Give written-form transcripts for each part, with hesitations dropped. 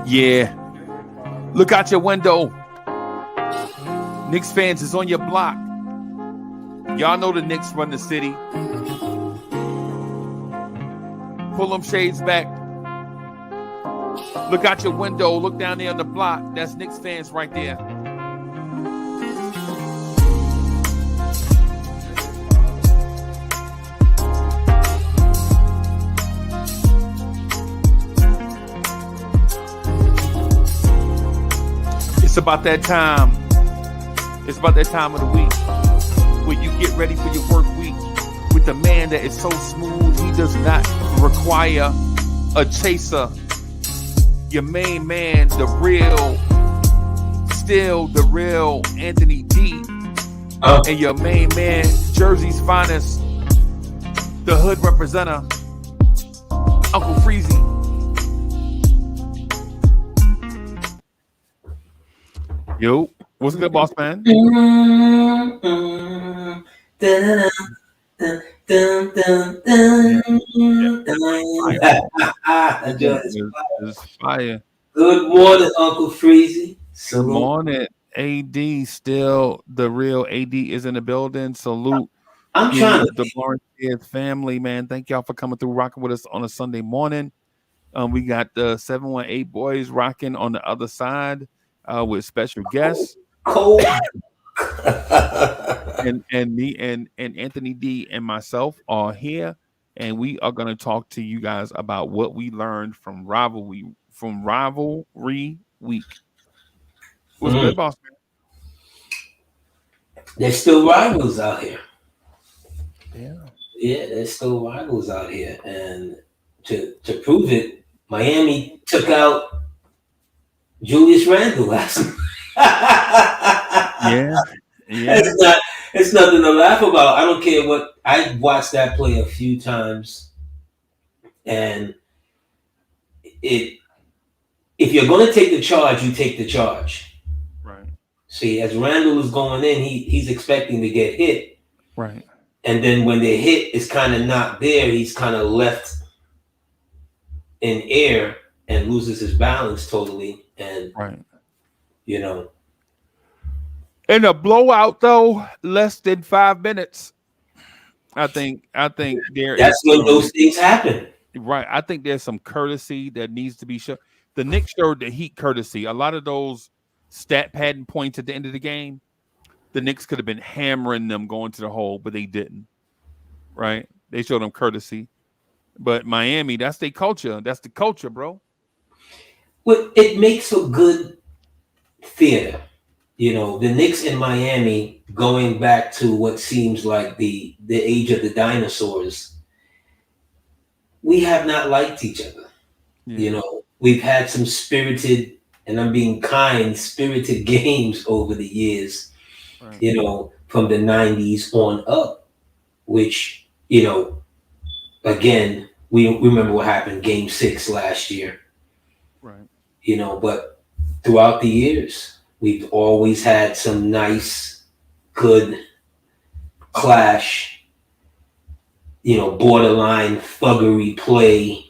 Yeah. Look out your window. Knicks fans is on your block. Y'all know the Knicks run the city. Pull them shades back. Look out your window. Look down there on the block. That's Knicks fans right there. It's about that time. It's about that time of the week where you get ready for your work week with the man that is so smooth he does not require a chaser. Your main man, the real, still the real Anthony D. And your main man, Jersey's finest, the hood representative, Uncle Freezie. Yo, what's good, boss man? It's fire. Good morning, Uncle Freezie. Good morning, AD. Still, the real AD is in the building. Salute. I'm trying to the Blorange Tears family, man. Thank y'all for coming through, rocking with us on a Sunday morning. We got the 718 boys rocking on the other side. With special guests, and me and Anthony D and myself are here, and we are going to talk to you guys about what we learned from Rivalry week. What's good, boss man? There's still rivals out here. Yeah, there's still rivals out here, and to prove it, Miami took out Julius Randle last night. Yeah. It's nothing to laugh about. I don't care what. I watched that play a few times, and if you're going to take the charge, you take the charge. Right. See, as Randle is going in, he's expecting to get hit. Right. And then when the hit is kind of not there, he's kind of left in air and loses his balance totally. And in a blowout though, less than 5 minutes. I think that's when those things happen. Right. I think there's some courtesy that needs to be shown. The Knicks showed the Heat courtesy. A lot of those stat padding points at the end of the game, the Knicks could have been hammering them going to the hole, but they didn't. Right? They showed them courtesy. But Miami, that's their culture. That's the culture, bro. Well, it makes a good theater. The Knicks in Miami, going back to what seems like the age of the dinosaurs, we have not liked each other. Yeah. We've had some spirited, and I'm being kind, spirited games over the years, right. From the 90s on up, which, again, we remember what happened Game 6 last year. Right. But throughout the years, we've always had some nice, good clash, borderline thuggery play,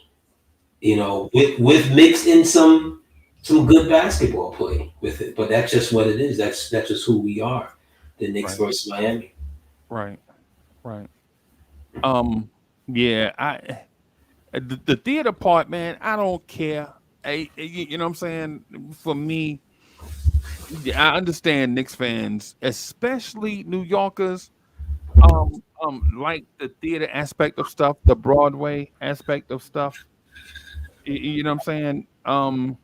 with mixed in some good basketball play with it. But that's just what it is. That's just who we are. The Knicks versus Miami. Right. Yeah, the theater part, man, I don't care. You know what I'm saying? For me, I understand Knicks fans, especially New Yorkers, like the theater aspect of stuff, the Broadway aspect of stuff. You know what I'm saying?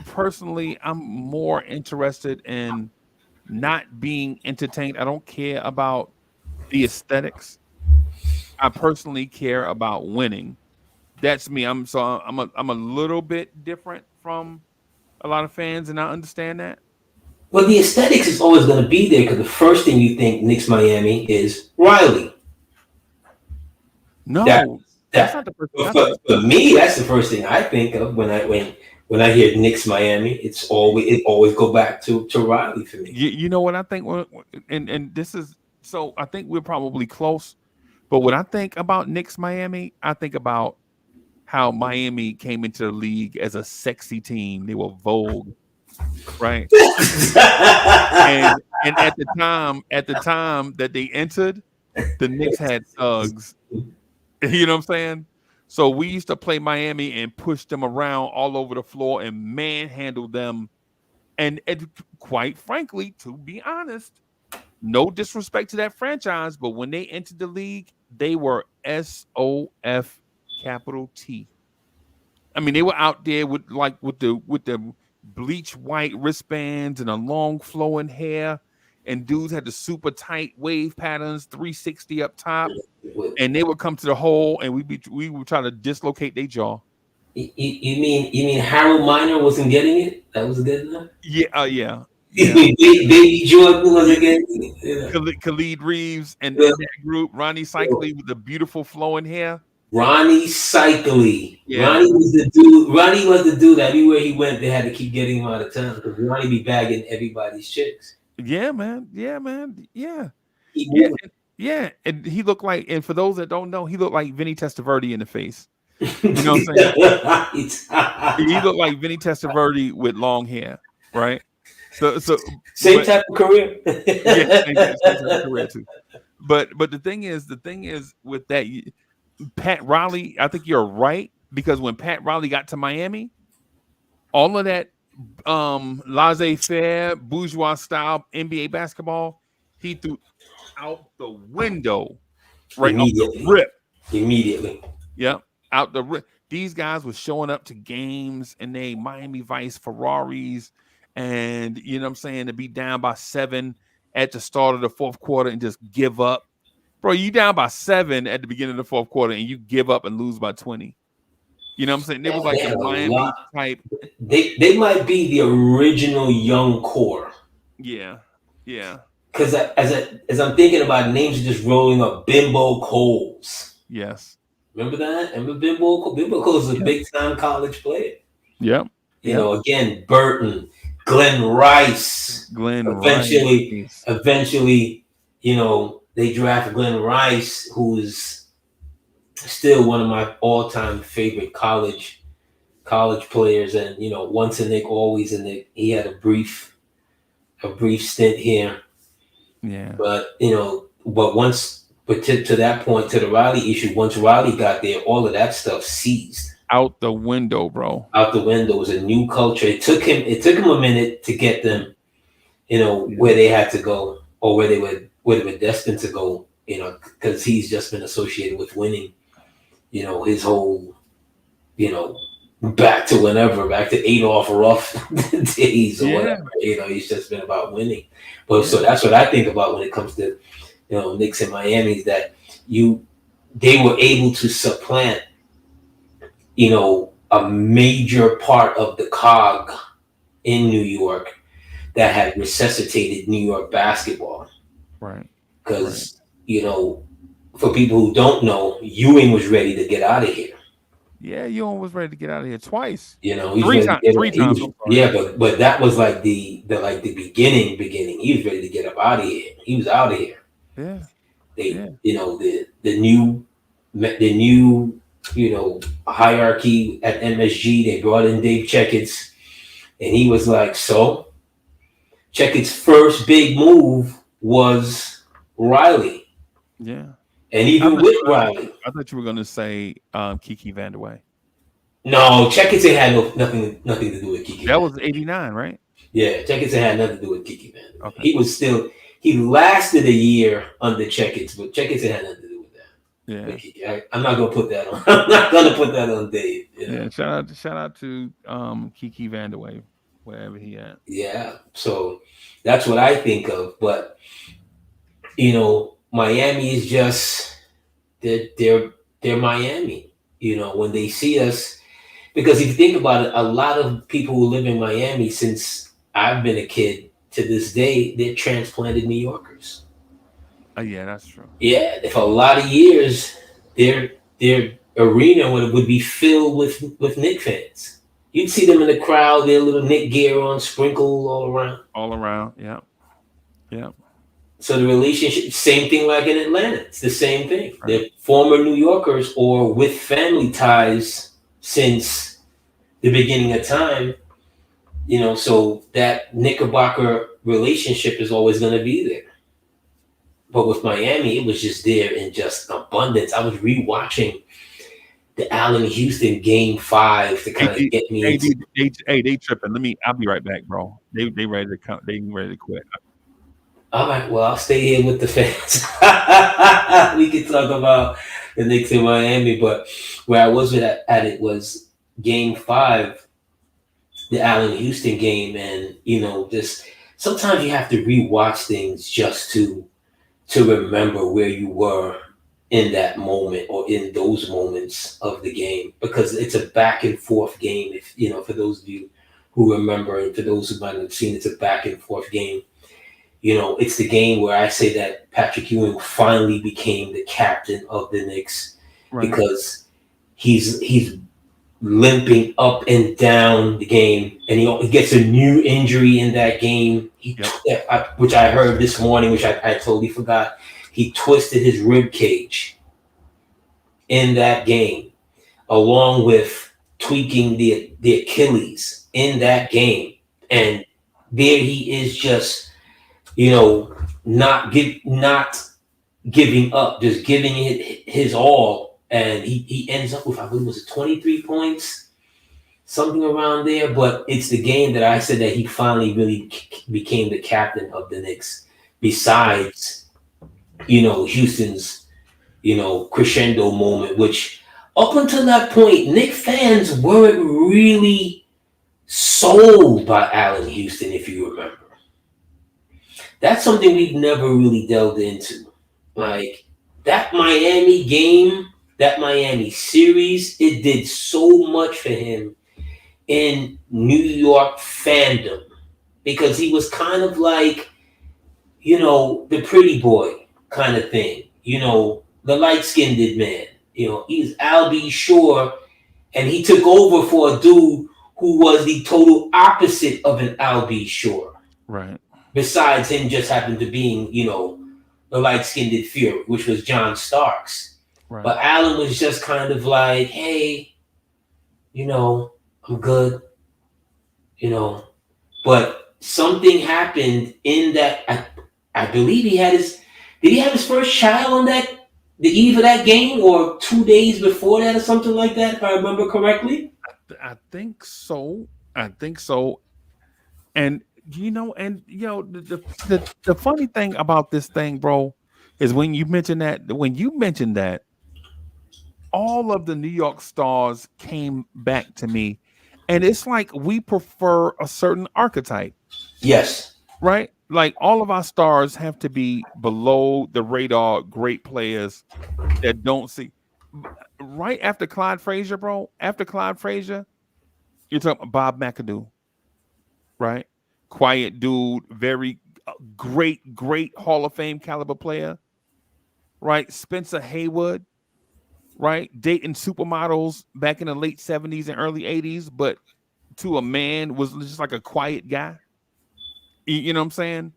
Personally, I'm more interested in not being entertained. I don't care about the aesthetics. I personally care about winning. That's me. I'm a little bit different from a lot of fans, and I understand that. Well, the aesthetics is always going to be there because the first thing you think Knicks Miami is Riley. No, that's not the first thing. For me, that's the first thing I think of when I hear Knicks Miami. It always go back to Riley for me. You know what I think, and this is so. I think we're probably close, but when I think about Knicks Miami, I think about how Miami came into the league as a sexy team. They were Vogue, right? And at the time that they entered, the Knicks had thugs. You know what I'm saying? So we used to play Miami and push them around all over the floor and manhandle them. And quite frankly, to be honest, no disrespect to that franchise, but when they entered the league, they were SOF capital T. I mean, they were out there with the bleach white wristbands and a long flowing hair, and dudes had the super tight wave patterns, 360 up top, and they would come to the hole, and we would try to dislocate their jaw. You mean Harold Miner wasn't getting it? That was good enough. Yeah, yeah, You yeah. mean Baby Jordan wasn't getting it? Khalid Reeves Yeah. and that group, Ronnie Cycli with the beautiful flowing hair. Ronnie Cycli. Yeah. Ronnie was the dude. Ronnie was the dude. Everywhere he went, they had to keep getting him out of town because Ronnie be bagging everybody's chicks. Yeah, man. Yeah, man. Yeah. He Yeah. moving. Yeah. And he looked like, and for those that don't know, he looked like Vinny Testaverde in the face. You know what I'm saying? He looked like Vinny Testaverde with long hair, right? So Same type of career. yeah, same type of career too. But the thing is with that, Pat Riley, I think you're right, because when Pat Riley got to Miami, all of that laissez-faire, bourgeois style NBA basketball, he threw out the window, right off the rip. Immediately. Yeah, out the rip. These guys were showing up to games in they Miami Vice Ferraris, and you know what I'm saying, to be down by 7 at the start of the fourth quarter and just give up. Bro, you down by 7 at the beginning of the fourth quarter and you give up and lose by 20. You know what I'm saying? They was like the Miami type. They might be the original young core. Yeah, yeah. Because as I'm thinking about it, names are just rolling up. Bimbo Coles. Yes. Remember that? Remember Bimbo Coles? Bimbo Coles is a big time college player. Yep. You know, again, Burton, Glenn Rice. Eventually, you know, they draft Glenn Rice, who's still one of my all-time favorite college players, and you know, once a Knick, always a Knick. He had a brief stint here. Yeah. But you know, to that point, to the Riley issue, once Riley got there, all of that stuff ceased. Out the window, bro. Out the window. It was a new culture. It took him a minute to get them, you know, where they had to go, or where they were destined to go, you know, because he's just been associated with winning, you know, his whole, you know, back to Adolph Ruff days or whatever. You know, he's just been about winning. But so that's what I think about when it comes to, you know, Knicks in Miami, is that they were able to supplant, you know, a major part of the cog in New York that had resuscitated New York basketball. Right. Because, you know, for people who don't know, Ewing was ready to get out of here. Yeah, Ewing was ready to get out of here twice. You know, three times. Yeah, but that was like the beginning. He was ready to get up out of here. He was out of here. Yeah. You know, the new you know, hierarchy at MSG. They brought in Dave Checketts, and he was like, so Checketts' first big move was Riley. Yeah. And even with Riley. I thought you were going to say Kiki Vandeweghe. No, Checketts had nothing to do with Kiki. That was 89, right? Yeah, Checketts had nothing to do with Kiki Vandeweghe. Okay. He lasted a year under Checketts, but Checketts had nothing to do with that. Yeah. I'm not gonna put that on. I'm not gonna put that on Dave. You know? Yeah, shout out to Kiki Vandeweghe, wherever he at. Yeah. So that's what I think of. But you know, Miami is just they're Miami. You know, when they see us, because if you think about it, a lot of people who live in Miami since I've been a kid to this day, they're transplanted New Yorkers. Yeah, that's true. Yeah, for a lot of years, their arena would be filled with Knick fans. You'd see them in the crowd, their little Knick gear on, sprinkled all around. All around, yeah. So the relationship, same thing like in Atlanta. It's the same thing. Right. They're former New Yorkers or with family ties since the beginning of time. So that Knickerbocker relationship is always going to be there. But with Miami, it was just there in just abundance. I was rewatching the Allen Houston Game 5 to Hey, kind of get me hey, into. they tripping. I'll be right back, bro. They ready to come. They ready to quit. All right, well, I'll stay here with the fans. We can talk about the Knicks in Miami, but where I was at it was Game 5, the Allen Houston game, and just sometimes you have to rewatch things just to remember where you were in that moment or in those moments of the game, because it's a back and forth game. If for those of you who remember, and for those who might have seen, it's a back and forth game. It's the game where I say that Patrick Ewing finally became the captain of the Knicks, Right. because he's limping up and down the game, and he gets a new injury in that game. Which I heard this morning, which I totally forgot. He twisted his rib cage in that game, along with tweaking the Achilles in that game, and there he is, just not giving up, just giving it his all, and he ends up with, I believe, was it 23 points, something around there. But it's the game that I said that he finally really became the captain of the Knicks. Besides, Houston's, crescendo moment, which up until that point, Knicks fans weren't really sold by Allen Houston, if you remember. That's something we've never really delved into. Like, that Miami game, that Miami series, it did so much for him in New York fandom, because he was kind of like, the pretty boy kind of thing, the light skinned man. He's Al B. Shore, and he took over for a dude who was the total opposite of an Al B. Shore. Right. Besides him just happened to being, the light-skinned Fury, which was John Starks. Right. But Allen was just kind of like, hey, I'm good, But something happened in that. I believe did he have his first child on the eve of that game, or 2 days before that, or something like that, if I remember correctly? I think so. I think so. And the funny thing about this thing, bro, is when you mentioned that, all of the New York stars came back to me, and it's like we prefer a certain archetype, Yes. right? Like, all of our stars have to be below the radar, great players that don't see. Right after Clyde Frazier, bro, after Clyde Frazier, you're talking about Bob McAdoo, right? Quiet dude, very great Hall of Fame caliber player, right? Spencer Haywood, right? Dating supermodels back in the late 70s and early 80s, but to a man was just like a quiet guy. You know what I'm saying?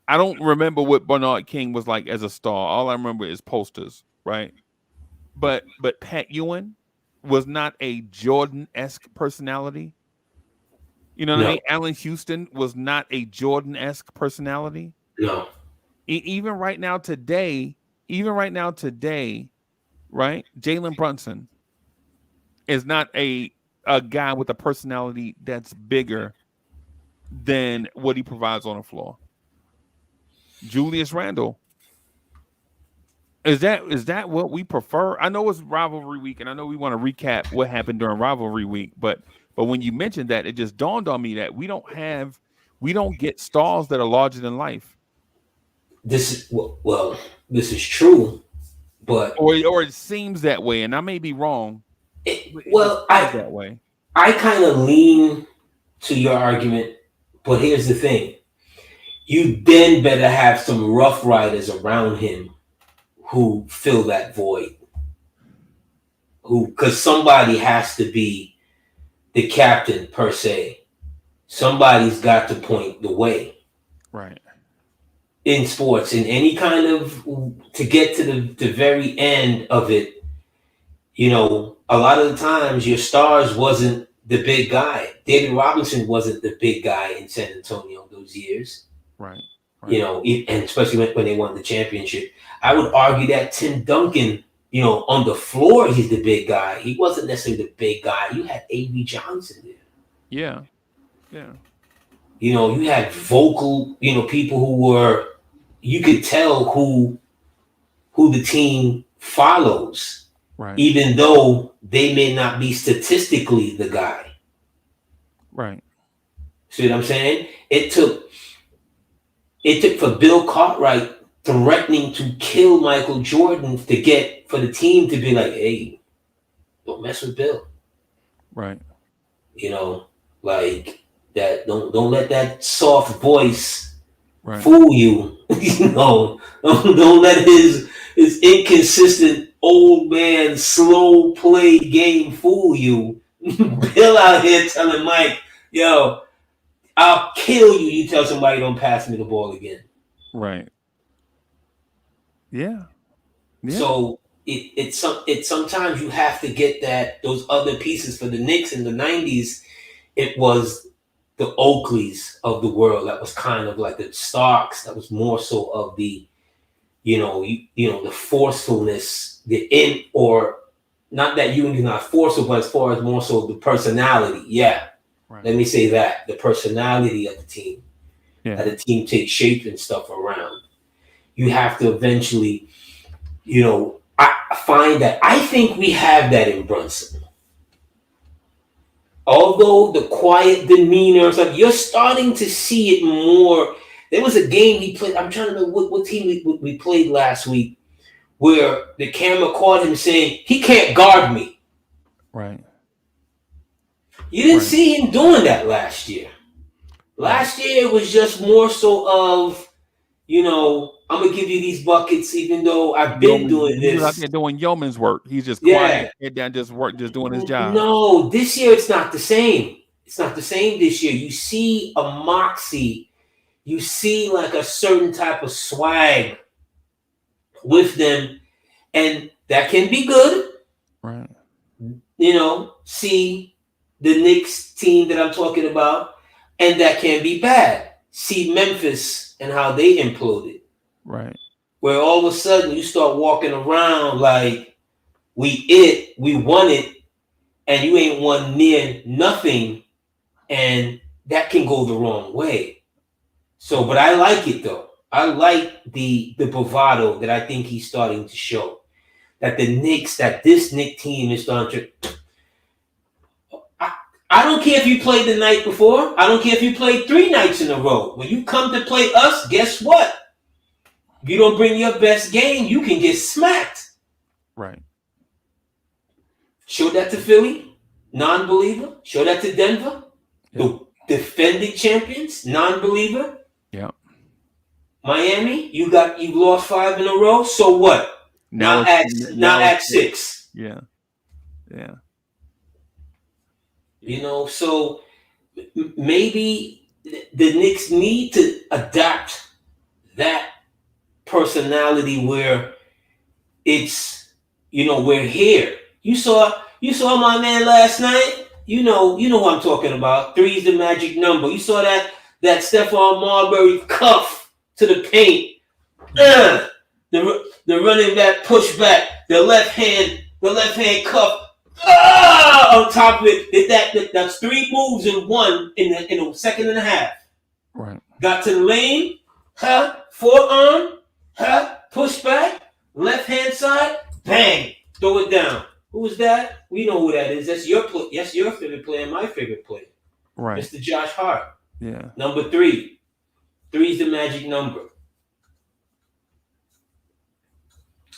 I don't remember what Bernard King was like as a star. All I remember is posters, right? But Pat Ewing was not a Jordan-esque personality. You know what I No. mean? Allen Houston was not a Jordan-esque personality. No. Even right now today, right? Jalen Brunson is not a guy with a personality that's bigger than what he provides on the floor. Julius Randle, is that what we prefer? I know it's rivalry week, and I know we want to recap what happened during rivalry week, but when you mentioned that, it just dawned on me that we don't get stars that are larger than life. This is true, but Or it seems that way, and I may be wrong. It just well, seems that way. I kind of lean to your argument, but here's the thing: you then better have some rough riders around him who fill that void. Because somebody has to be the captain per se. Somebody's got to point the way. Right. In sports, in any kind of, to get to the very end of it, You know, a lot of the times your stars wasn't the big guy. David Robinson wasn't the big guy in San Antonio those years. Right. You Right. know, and especially when they won the championship. I would argue that Tim Duncan, you know, on the floor, he's the big guy. He wasn't necessarily the big guy. You had A.B. Johnson there. Yeah. Yeah. You know, you had vocal, you know, people who were, you could tell who the team follows, Right. even though they may not be statistically the guy. Right. See what I'm saying? It took for Bill Cartwright threatening to kill Michael Jordan to get for the team to be like, hey, don't mess with Bill. Right. You know, like that. Don't let that soft voice Right. fool you. You know, don't let his inconsistent old man slow play game fool you. Bill out here telling Mike, yo, I'll kill you. You tell somebody don't pass me the ball again. Right. Yeah. Yeah. So it's sometimes you have to get those other pieces for the Knicks in the '90s. It was the Oakleys of the world that was kind of like the Starks. That was more so of the the forcefulness, the in or not that you not forceful, but as far as more so the personality. Yeah, Right. let me say that the personality of the team, Yeah. that the team takes shape and stuff around. You have to eventually, you know, I find that I think we have that in Brunson. Although the quiet demeanor, stuff, you're starting to see it more. There was a game he played. I'm trying to remember what team we played last week, where the camera caught him saying he can't guard me. Right. You didn't Right. see him doing that last year. Last year it was just more so of, I'm gonna give you these buckets, even though I've been doing He was out this. there doing yeoman's work. He's just quiet, Yeah. head down, just doing his job. No, this year it's not the same. It's not the same this year. You see a moxie. You see like a certain type of swag with them, and that can be good. Right. See the Knicks team that I'm talking about, and that can be bad. See Memphis and how they imploded. Right. Where all of a sudden you start walking around like we won it, and you ain't won near nothing, and that can go the wrong way. So, but I like it though. I like the bravado that I think he's starting to show. That this Knicks team is starting to. I don't care if you played the night before. I don't care if you played 3 nights in a row. When you come to play us, guess what? If you don't bring your best game, you can get smacked. Right. Show that to Philly, non-believer. Show that to Denver, the defending champions, non-believer. Yeah. Miami, you lost 5 in a row. So what? Now at 6. Yeah. Yeah. So maybe the Knicks need to adapt that personality where it's, we're here. You saw my man last night. You know who I'm talking about. 3's the magic number. You saw that Stephon Marbury cuff to the paint. The running back pushback. The left hand cuff. On top of it, that's 3 moves in one in a second and a half. Right. Got to the lane, forearm, pushback, left hand side, bang, throw it down. Who is that? We know who that is. That's your favorite player, my favorite player. Right. Mr. Josh Hart. Yeah. Number 3. 3's the magic number.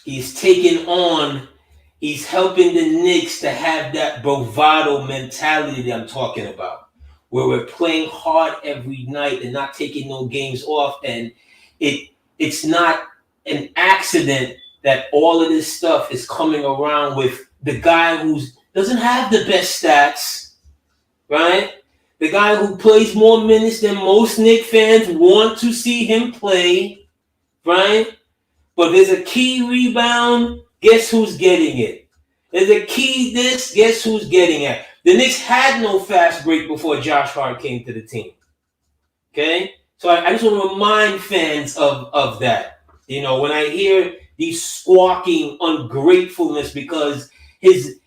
He's helping the Knicks to have that bravado mentality that I'm talking about, where we're playing hard every night and not taking no games off. And it's not an accident that all of this stuff is coming around with the guy who doesn't have the best stats, right? The guy who plays more minutes than most Knicks fans want to see him play, right? But there's a key rebound. Guess who's getting it? There's a key this. Guess who's getting at? The Knicks had no fast break before Josh Hart came to the team. Okay? So I just want to remind fans of that. You know, when I hear these squawking ungratefulness because his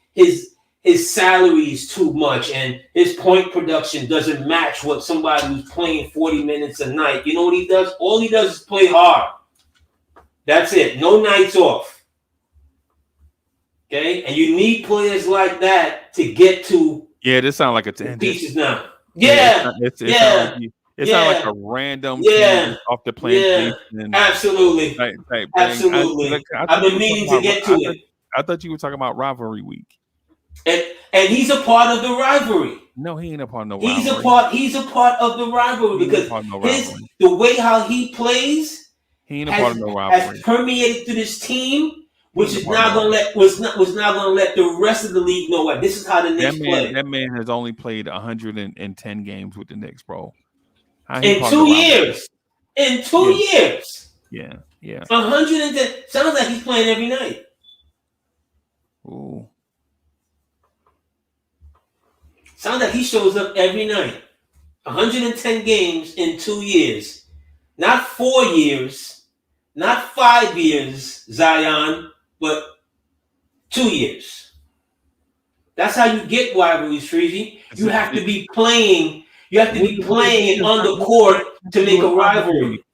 salary is too much and his point production doesn't match what somebody who's playing 40 minutes a night. You know what he does? All he does is play hard. That's it. No nights off. Okay? And you need players like that to get to this sounds like a tangent. Pieces now. It sounds like a random tangent off the plantation. Absolutely. Type Absolutely. I've been meaning to get to it. I thought you were talking about Rivalry Week. And he's a part of the rivalry. No, he ain't a part of the rivalry. He's a part of the rivalry because the way how he plays he ain't a part of the rivalry. Has permeated through this team, which is not gonna let the rest of the league know what this is how the Knicks play. That man has only played 110 games with the Knicks, bro. In 2 years. In 2 years. Yeah. 110. Sounds like he's playing every night. Ooh. Sounds like he shows up every night. 110 games in 2 years. Not 4 years. Not 5 years, Zion, but 2 years. That's how you get rivalries, Freezie. You have to be playing. You have to be playing on the court to make a rivalry.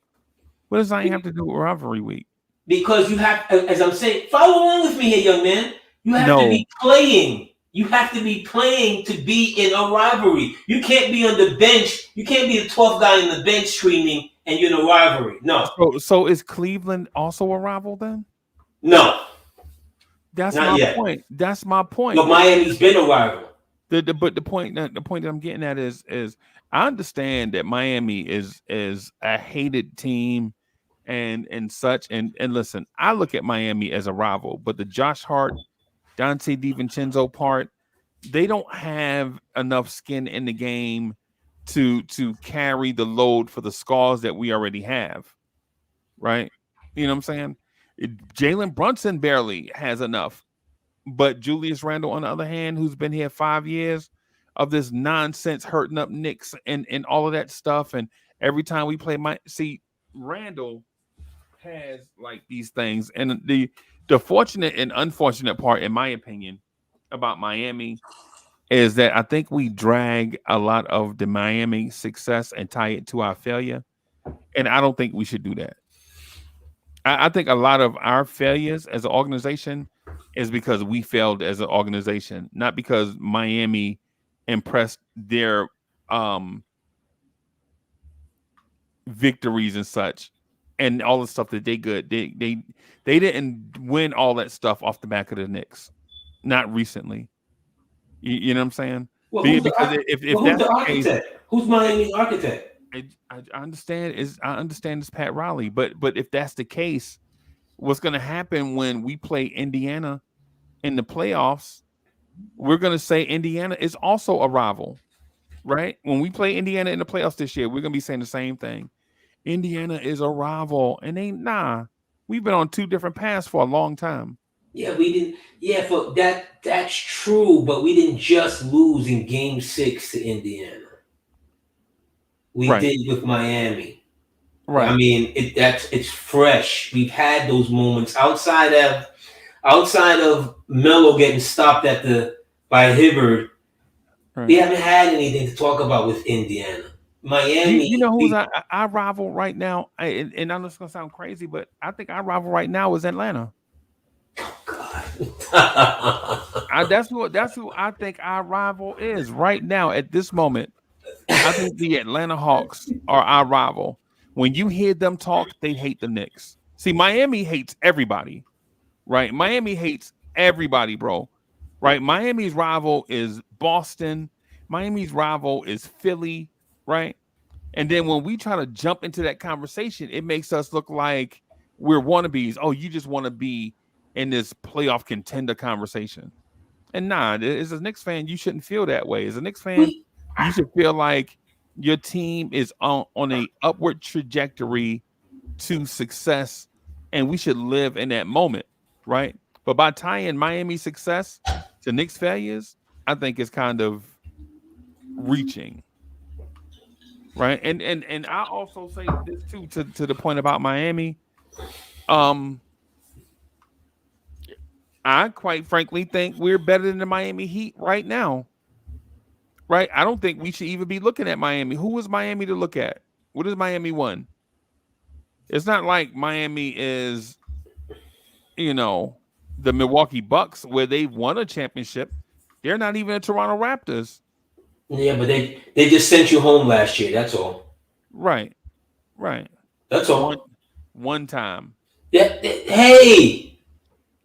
What does Zion have to do with Rivalry Week? Because you have, as I'm saying, follow along with me here, young man. You have to be playing. You have to be playing to be in a rivalry. You can't be on the bench. You can't be the 12th guy on the bench screaming and you're in a rivalry. No. So is Cleveland also a rival then? No. That's not my point. That's my point. But Miami's been a rival. But the point that I'm getting at is I understand that Miami is a hated team and such. And listen, I look at Miami as a rival, but the Josh Hart, Dante DiVincenzo part, they don't have enough skin in the game to carry the load for the scars that we already have, right? You know what I'm saying? Jalen Brunson barely has enough, but Julius Randle, on the other hand, who's been here 5 years of this nonsense, hurting up Knicks and all of that stuff, and every time we play, Randle has like these things, and the fortunate and unfortunate part, in my opinion, about Miami is that I think we drag a lot of the Miami success and tie it to our failure. And I don't think we should do that. I think a lot of our failures as an organization is because we failed as an organization, not because Miami impressed their victories and such and all the stuff that they good. They didn't win all that stuff off the back of the Knicks. Not recently. You know what I'm saying? Well, who's the architect? Who's Miami's architect? I understand it's Pat Riley, but if that's the case, what's going to happen when we play Indiana in the playoffs? We're going to say Indiana is also a rival, right? When we play Indiana in the playoffs this year, we're going to be saying the same thing. Indiana is a rival, and we've been on two different paths for a long time. Yeah, we didn't. Yeah, but that's true. But we didn't just lose in Game 6 to Indiana. We did with Miami. Right. I mean, it's fresh. We've had those moments outside of Melo getting stopped by Hibbard. Right. We haven't had anything to talk about with Indiana. Miami. You know who's our rival right now? And I know it's gonna sound crazy, but I think our rival right now is Atlanta. Oh God. That's who I think our rival is right now at this moment. I think the Atlanta Hawks are our rival. When you hear them talk, they hate the Knicks. See, Miami hates everybody, right? Miami hates everybody, bro. Right? Miami's rival is Boston. Miami's rival is Philly, right? And then when we try to jump into that conversation, it makes us look like we're wannabes. Oh, you just want to be in this playoff contender conversation. And as a Knicks fan, you shouldn't feel that way. As a Knicks fan, you should feel like your team is on a upward trajectory to success, and we should live in that moment, right? But by tying Miami's success to Knicks' failures, I think it's kind of reaching, right? And I also say this too to the point about Miami. Um, I quite frankly think we're better than the Miami Heat right now. Right? I don't think we should even be looking at Miami. Who is Miami to look at? What has Miami won? It's not like Miami is, the Milwaukee Bucks where they've won a championship. They're not even the Toronto Raptors. Yeah, but they just sent you home last year. That's all. Right. Right. That's One all. one time. Yeah. Hey.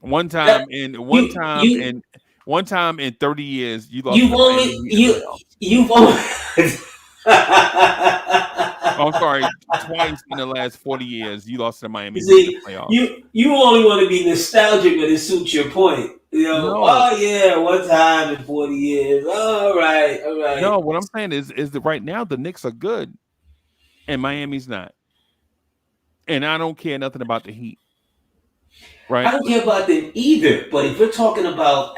One That, time in you 30 years you lost to you've the only Miami Heat in the you playoffs. you've only. Oh, I'm sorry, twice in the last 40 years you lost to the Miami You Heat in see, the playoffs. you only want to be nostalgic when it suits your point. No. Oh yeah, one time in 40 years. All right, all right. No, what I'm saying is that right now the Knicks are good and Miami's not. And I don't care nothing about the Heat, I right? don't care about them either. But if we're talking about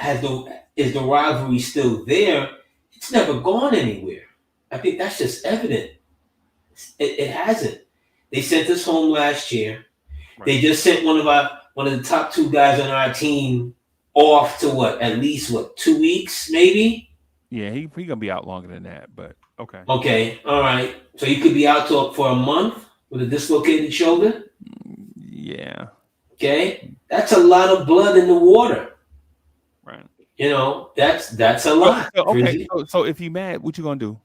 is the rivalry still there, it's never gone anywhere. I think that's just evident. It hasn't. They sent us home last year. Right. They just sent one of the top two guys on our team off to at least 2 weeks, maybe. Yeah, he gonna be out longer than that, but okay. Okay, all right. So you could be out for a month with a dislocated shoulder. Yeah. Okay, that's a lot of blood in the water. Right. That's a lot. Okay. So if you mad, what you gonna do?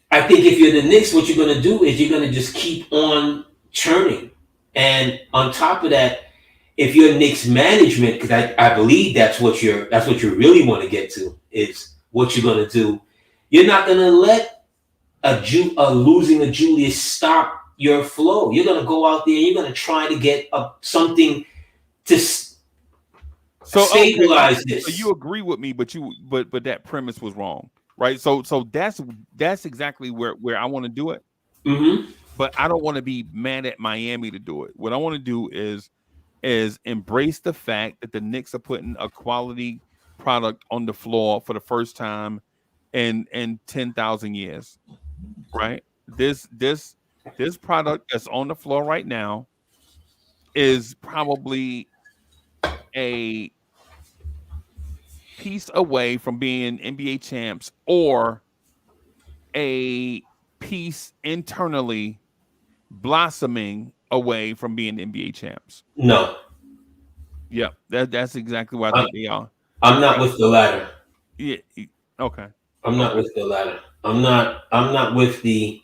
I think if you're the Knicks, what you're going to do is you're going to just keep on churning. And on top of that, if you're Knicks management, because I believe that's what you really want to get to, is what you're going to do. You're not going to let a losing a Julius stop your flow. You're going to go out there and you're going to try to get something to stabilize this. So you agree with me, but that premise was wrong. Right, so that's exactly where I want to do it, but I don't want to be mad at Miami to do it. What I want to do is embrace the fact that the Knicks are putting a quality product on the floor for the first time in 10,000 years. Right, this product that's on the floor right now is probably a piece away from being NBA champs or a piece internally blossoming away from being NBA champs. No. Yep, that's exactly what I think they are. I'm not with the latter. Yeah. Okay. I'm not with the latter. I'm not with the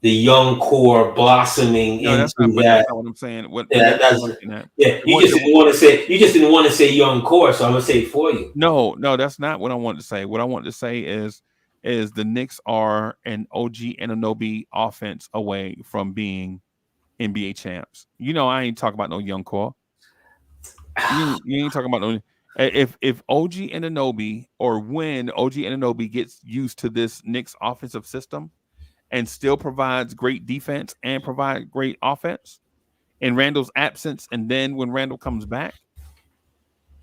young core blossoming into that's that. That's not what I'm saying. You just didn't want to say young core, so I'm gonna say it for you. No, that's not what I wanted to say. What I wanted to say is the Knicks are an OG Anunoby offense away from being NBA champs. I ain't talking about no young core. You ain't talking about no. If OG Anunoby or when OG Anunoby gets used to this Knicks offensive system and still provides great defense and provide great offense in Randall's absence, and then when Randall comes back,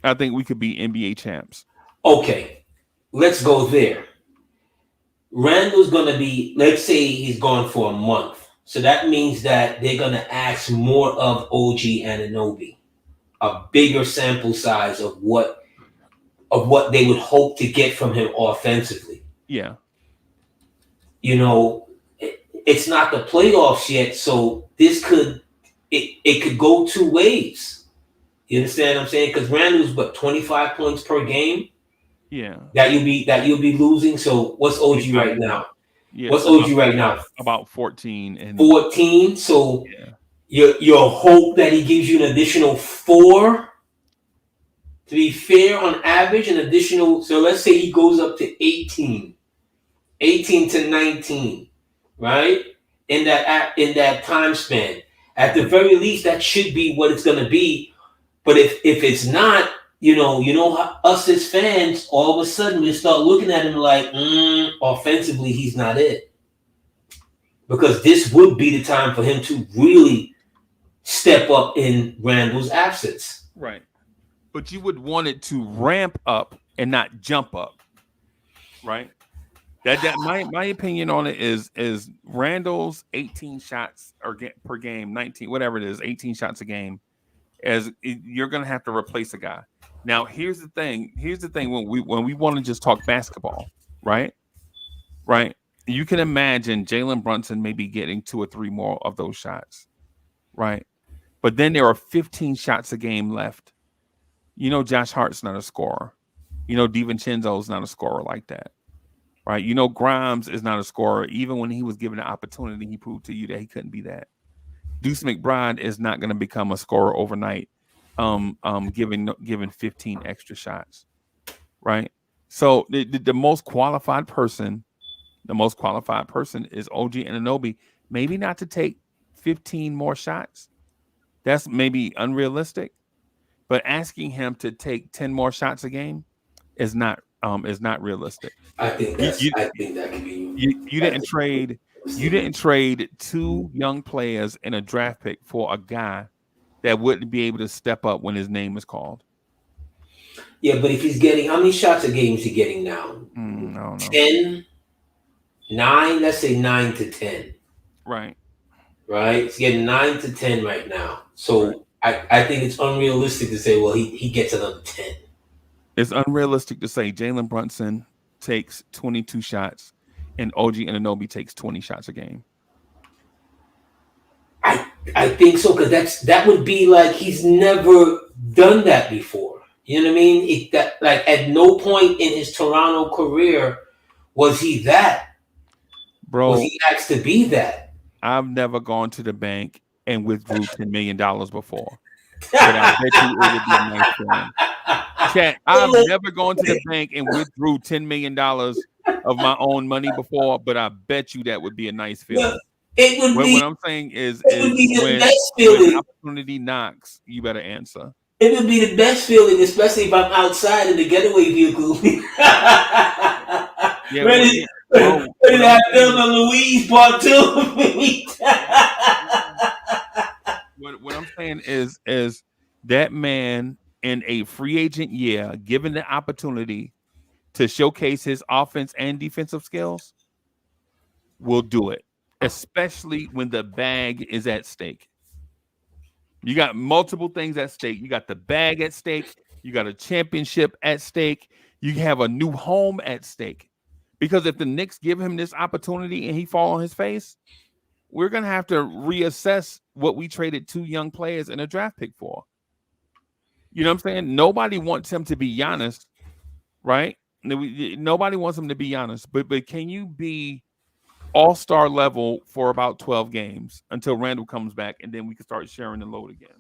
I think we could be NBA champs. Okay, let's go there. Randall's going to be, let's say he's gone for a month. So that means that they're going to ask more of OG Anunoby, a bigger sample size of what they would hope to get from him offensively. Yeah. It's not the playoffs yet, so this could go two ways. You understand what I'm saying? Because Randall's 25 points per game. Yeah. That you'll be losing. So what's OG right now? Yeah. What's OG right now? About 14 and 14. So your hope that he gives you an additional 4. To be fair, on average, an additional. So let's say he goes up to 18 to 19. Right? In that time span. At the very least, that should be what it's going to be. But if it's not, us as fans, all of a sudden we start looking at him like, offensively, he's not it. Because this would be the time for him to really step up in Randall's absence. Right. But you would want it to ramp up and not jump up, right? That my opinion on it is Randall's 18 shots per game, 19 whatever it is, 18 shots a game. You're gonna have to replace a guy. Now here's the thing. Here's the thing when we want to just talk basketball, right? Right. You can imagine Jalen Brunson maybe getting 2 or 3 more of those shots, right? But then there are 15 shots a game left. You know, Josh Hart's not a scorer. You know, DiVincenzo's not a scorer like that, right? You know, Grimes is not a scorer. Even when he was given the opportunity, he proved to you that he couldn't be that. Deuce McBride is not going to become a scorer overnight, given 15 extra shots, right? So the most qualified person is OG Anunoby. Maybe not to take 15 more shots. That's maybe unrealistic. But asking him to take 10 more shots a game is not realistic. I think I think that can be. You didn't trade 2 young players and a draft pick for a guy that wouldn't be able to step up when his name is called. Yeah, but if he's getting, how many shots a game is he getting now? I don't know. 10, 9, let's say 9 to 10. Right. Right? He's getting 9 to 10 right now. So I think it's unrealistic to say, well, he gets another 10. It's unrealistic to say Jalen Brunson takes 22 shots and OG Anunoby takes 20 shots a game. I think so, because that would be like he's never done that before. You know what I mean? Like at no point in his Toronto career was he that. Bro, was he asked to be that? I've never gone to the bank and withdrew $10 million before. But I bet you it would be a nice feeling. Chat, I've never gone to the bank and withdrew $10 million of my own money before, but I bet you that would be a nice feeling. It would be. What I'm saying is when opportunity knocks, you better answer. It would be the best feeling, especially if I'm outside in the getaway vehicle. Yeah, ready to have Thelma and Louise Part 2. What I'm saying is that man in a free agent year, given the opportunity to showcase his offense and defensive skills, will do it, especially when the bag is at stake. You got multiple things at stake. You got the bag at stake. You got a championship at stake. You have a new home at stake. Because if the Knicks give him this opportunity and he fall on his face, we're going to have to reassess what we traded 2 young players and a draft pick for. You know what I'm saying? Nobody wants him to be Giannis, right? Nobody wants him to be Giannis. But can you be all-star level for about 12 games until Randall comes back, and then we can start sharing the load again?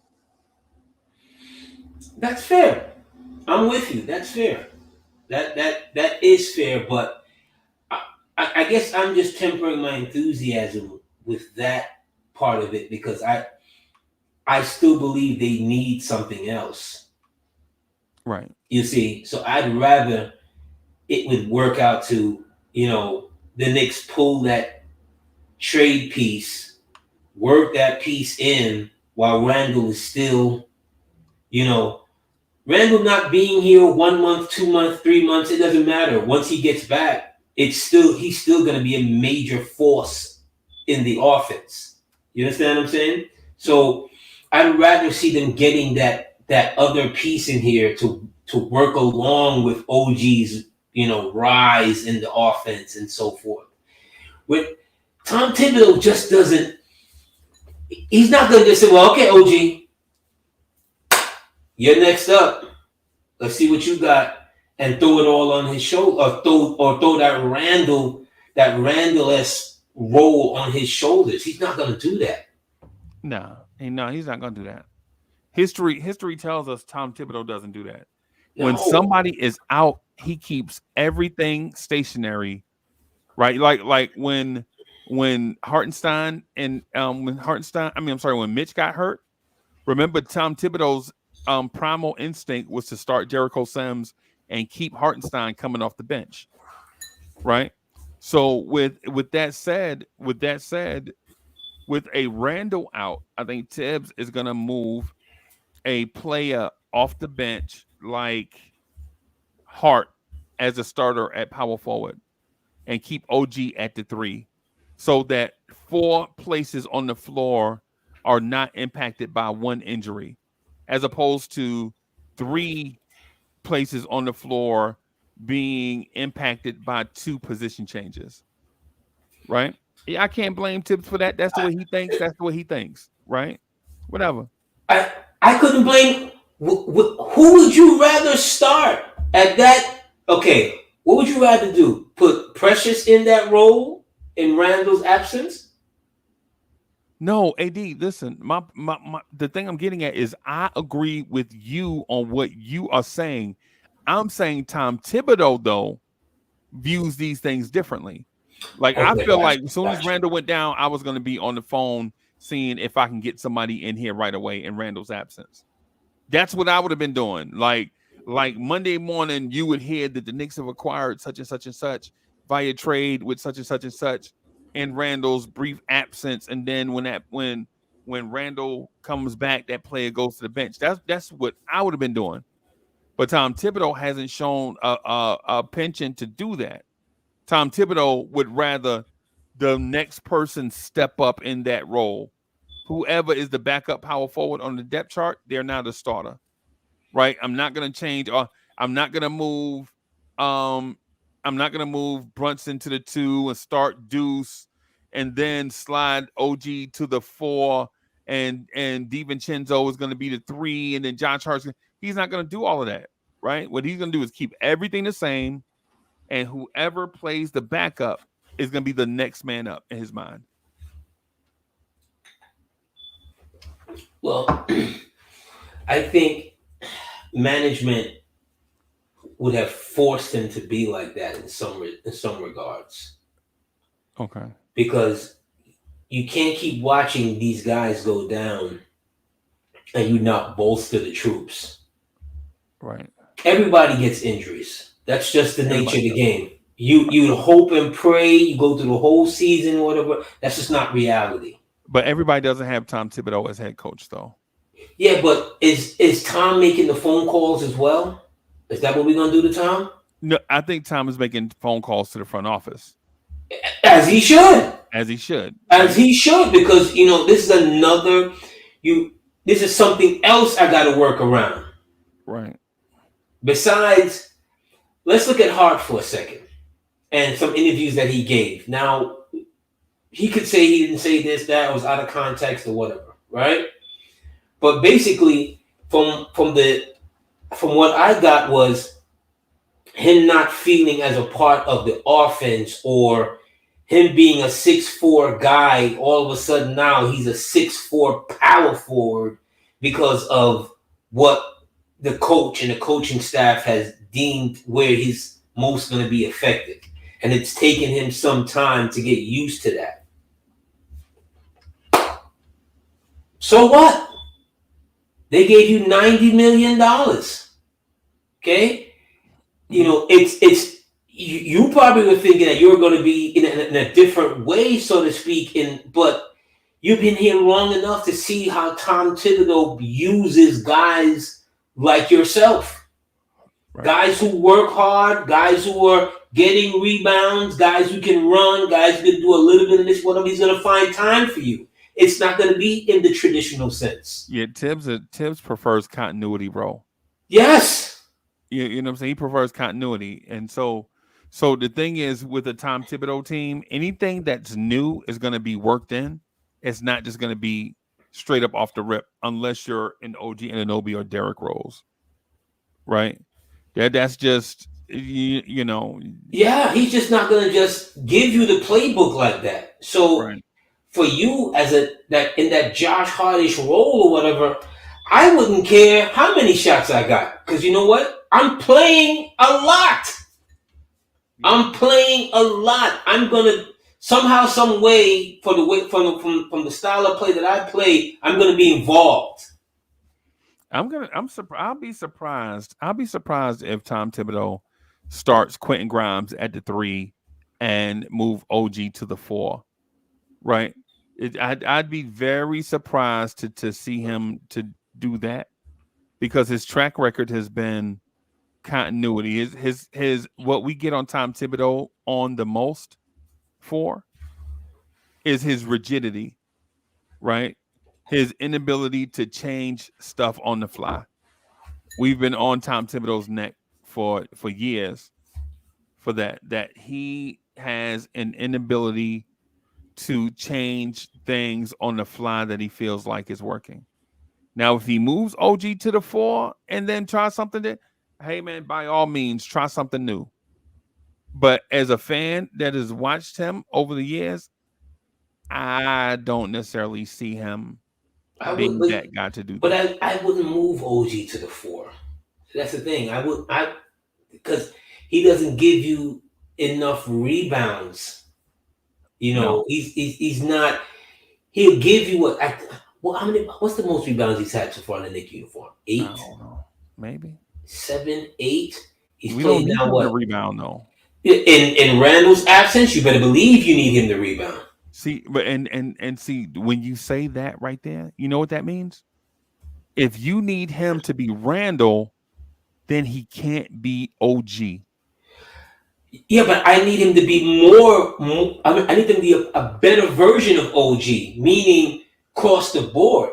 That's fair. I'm with you. That's fair. That is fair, but I guess I'm just tempering my enthusiasm with that part of it, because I still believe they need something else. Right. You see, so I'd rather it would work out to, the Knicks pull that trade piece, work that piece in while Randall is still, Randall not being here 1 month, 2 months, 3 months, it doesn't matter. Once he gets back, he's still going to be a major force in the offense. You understand what I'm saying? So I'd rather see them getting that other piece in here to work along with OG's, rise in the offense and so forth. With Tom Thibodeau just doesn't. He's not going to just say, "Well, okay, OG, you're next up. Let's see what you got," and throw it all on his shoulder, or throw that Randall-esque role on his shoulders. He's not going to do that. No, he's not going to do that. History tells us Tom Thibodeau doesn't do that. No. When somebody is out, he keeps everything stationary, right? Like when Hartenstein and when Mitch got hurt. Remember, Tom Thibodeau's primal instinct was to start Jericho Sims and keep Hartenstein coming off the bench, right? So with that said, with a Randall out, I think Tibbs is going to move a player off the bench like Hart as a starter at power forward and keep OG at the three so that four places on the floor are not impacted by one injury, as opposed to three places on the floor being impacted by two position changes, right? Yeah, I can't blame Tibbs for that. That's the way he thinks. That's the way he thinks, right? Whatever. I I couldn't blame. Who would you rather start at that? Okay, what would you rather do? Put Precious in that role in Randall's absence? No, AD, listen, my the thing I'm getting at is I agree with you on what you are saying. I'm saying Tom Thibodeau, though, views these things differently. Like I Okay, feel like as soon as gotcha. Randall went down, I was gonna be on the phone seeing if I can get somebody in here right away in Randall's absence. That's what I would have been doing. Like Monday morning, you would hear that the Knicks have acquired such and such via trade with such and such in Randall's brief absence, and then when Randall comes back, that player goes to the bench. That's what I would have been doing. But Tom Thibodeau hasn't shown a penchant to do that. Tom Thibodeau would rather the next person step up in that role. Whoever is the backup power forward on the depth chart, they're now the starter, right? I'm not gonna change or I'm not gonna move um I'm not gonna move Brunson to the two and start Deuce and then slide OG to the four and DiVincenzo is gonna be the three and then John Charles. He's not gonna do all of that, right? What he's gonna do is keep everything the same and whoever plays the backup is gonna be the next man up in his mind. Well, I think management would have forced him to be like that in some regards Okay. because you can't keep watching these guys go down and you not bolster the troops. Right. Everybody gets injuries. That's just the nature of Everybody the does. game. You hope and pray. You go through the whole season, whatever. That's just not reality. But everybody doesn't have Tom Thibodeau as head coach, though. Yeah, but is Tom making the phone calls as well? Is that what we're gonna do to Tom? No, I think Tom is making phone calls to the front office As he should. as he should, As right? he should, because this is another you. This is something else I got to work around. Right. Besides, let's look at Hart for a second and some interviews that he gave. Now, he could say he didn't say this, that was out of context or whatever, right? But basically, from what I got was him not feeling as a part of the offense or him being a 6'4" guy, all of a sudden now he's a 6'4" power forward because of what the coach and the coaching staff has deemed where he's most going to be effective. And it's taken him some time to get used to that. So what? They gave you $90 million. Okay? It's you probably were thinking that you're going to be in a different way, so to speak. But you've been here long enough to see how Tom Thibodeau uses guys like yourself, Right. guys who work hard, guys who are getting rebounds, guys who can run, guys who can do a little bit of this, whatever. He's going to find time for you. It's not going to be in the traditional sense. Yeah, Tibbs prefers continuity, bro. Yes. You know what I'm saying? He prefers continuity. And so the thing is with the Tom Thibodeau team, anything that's new is gonna be worked in. It's not just gonna be straight up off the rip, unless you're an OG Anunoby or Derrick Rose. Right? That's just Yeah, he's just not going to just give you the playbook like that. So right. for you as that in that Josh Hardish role or whatever, I wouldn't care how many shots I got because you know what? I'm playing a lot. Yeah. I'm playing a lot. I'm gonna somehow, some way, for the way from the style of play that I play, I'm gonna be involved. I'll be surprised. I'll be surprised if Tom Thibodeau starts Quentin Grimes at the three and move OG to the four. Right? I'd be very surprised to see him to do that because his track record has been continuity. His what we get on Tom Thibodeau on the most for is his rigidity, right? His inability to change stuff on the fly. We've been on Tom Thibodeau's neck for years for that he has an inability to change things on the fly that he feels like is working. Now, if he moves OG to the 4 and then try something that, hey man, by all means, try something new. But as a fan that has watched him over the years, I don't necessarily see him I would, being that guy to do but that. I wouldn't move OG to the 4. That's the thing. I because he doesn't give you enough rebounds. You No, know, he's not. He'll give you what? Well, how many? What's the most rebounds he's had so far in the Knicks uniform? I 8, don't know. Maybe 7, 8. He's we don't played need now him to what? rebound though. In Randall's absence, you better believe you need him to rebound. See, but and see when you say that right there, you know what that means? If you need him to be Randall, then he can't be OG. Yeah, but I need him to be more I need him to be a better version of OG, meaning across the board.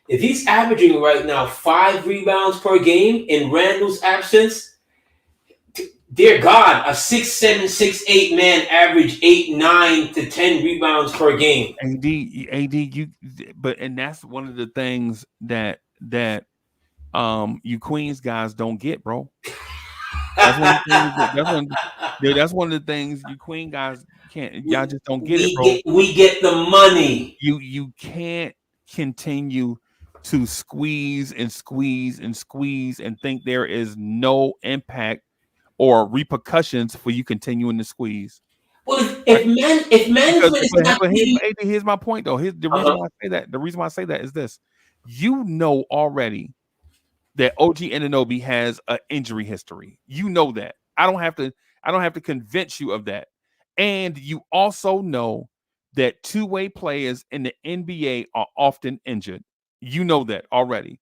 If he's averaging right now 5 rebounds per game in Randall's absence, dear God, a 6'7", 6'8" man average 8, 9 to 10 rebounds per game. AD, you, but and that's one of the things that you Queens guys don't get, bro. That's one of the things that's one of the things you Queen guys can't y'all just don't get it, bro. We get the money. You can't continue to squeeze and squeeze and squeeze and think there is no impact or repercussions for you continuing to squeeze. Well, Right? if Because management is not giving, here's my point though. The reason uh-huh. why I say that, the reason why I say that is this. You know already that OG Ananobi has an injury history. You know that. I don't have to convince you of that. And you also know that two-way players in the NBA are often injured. You know that already.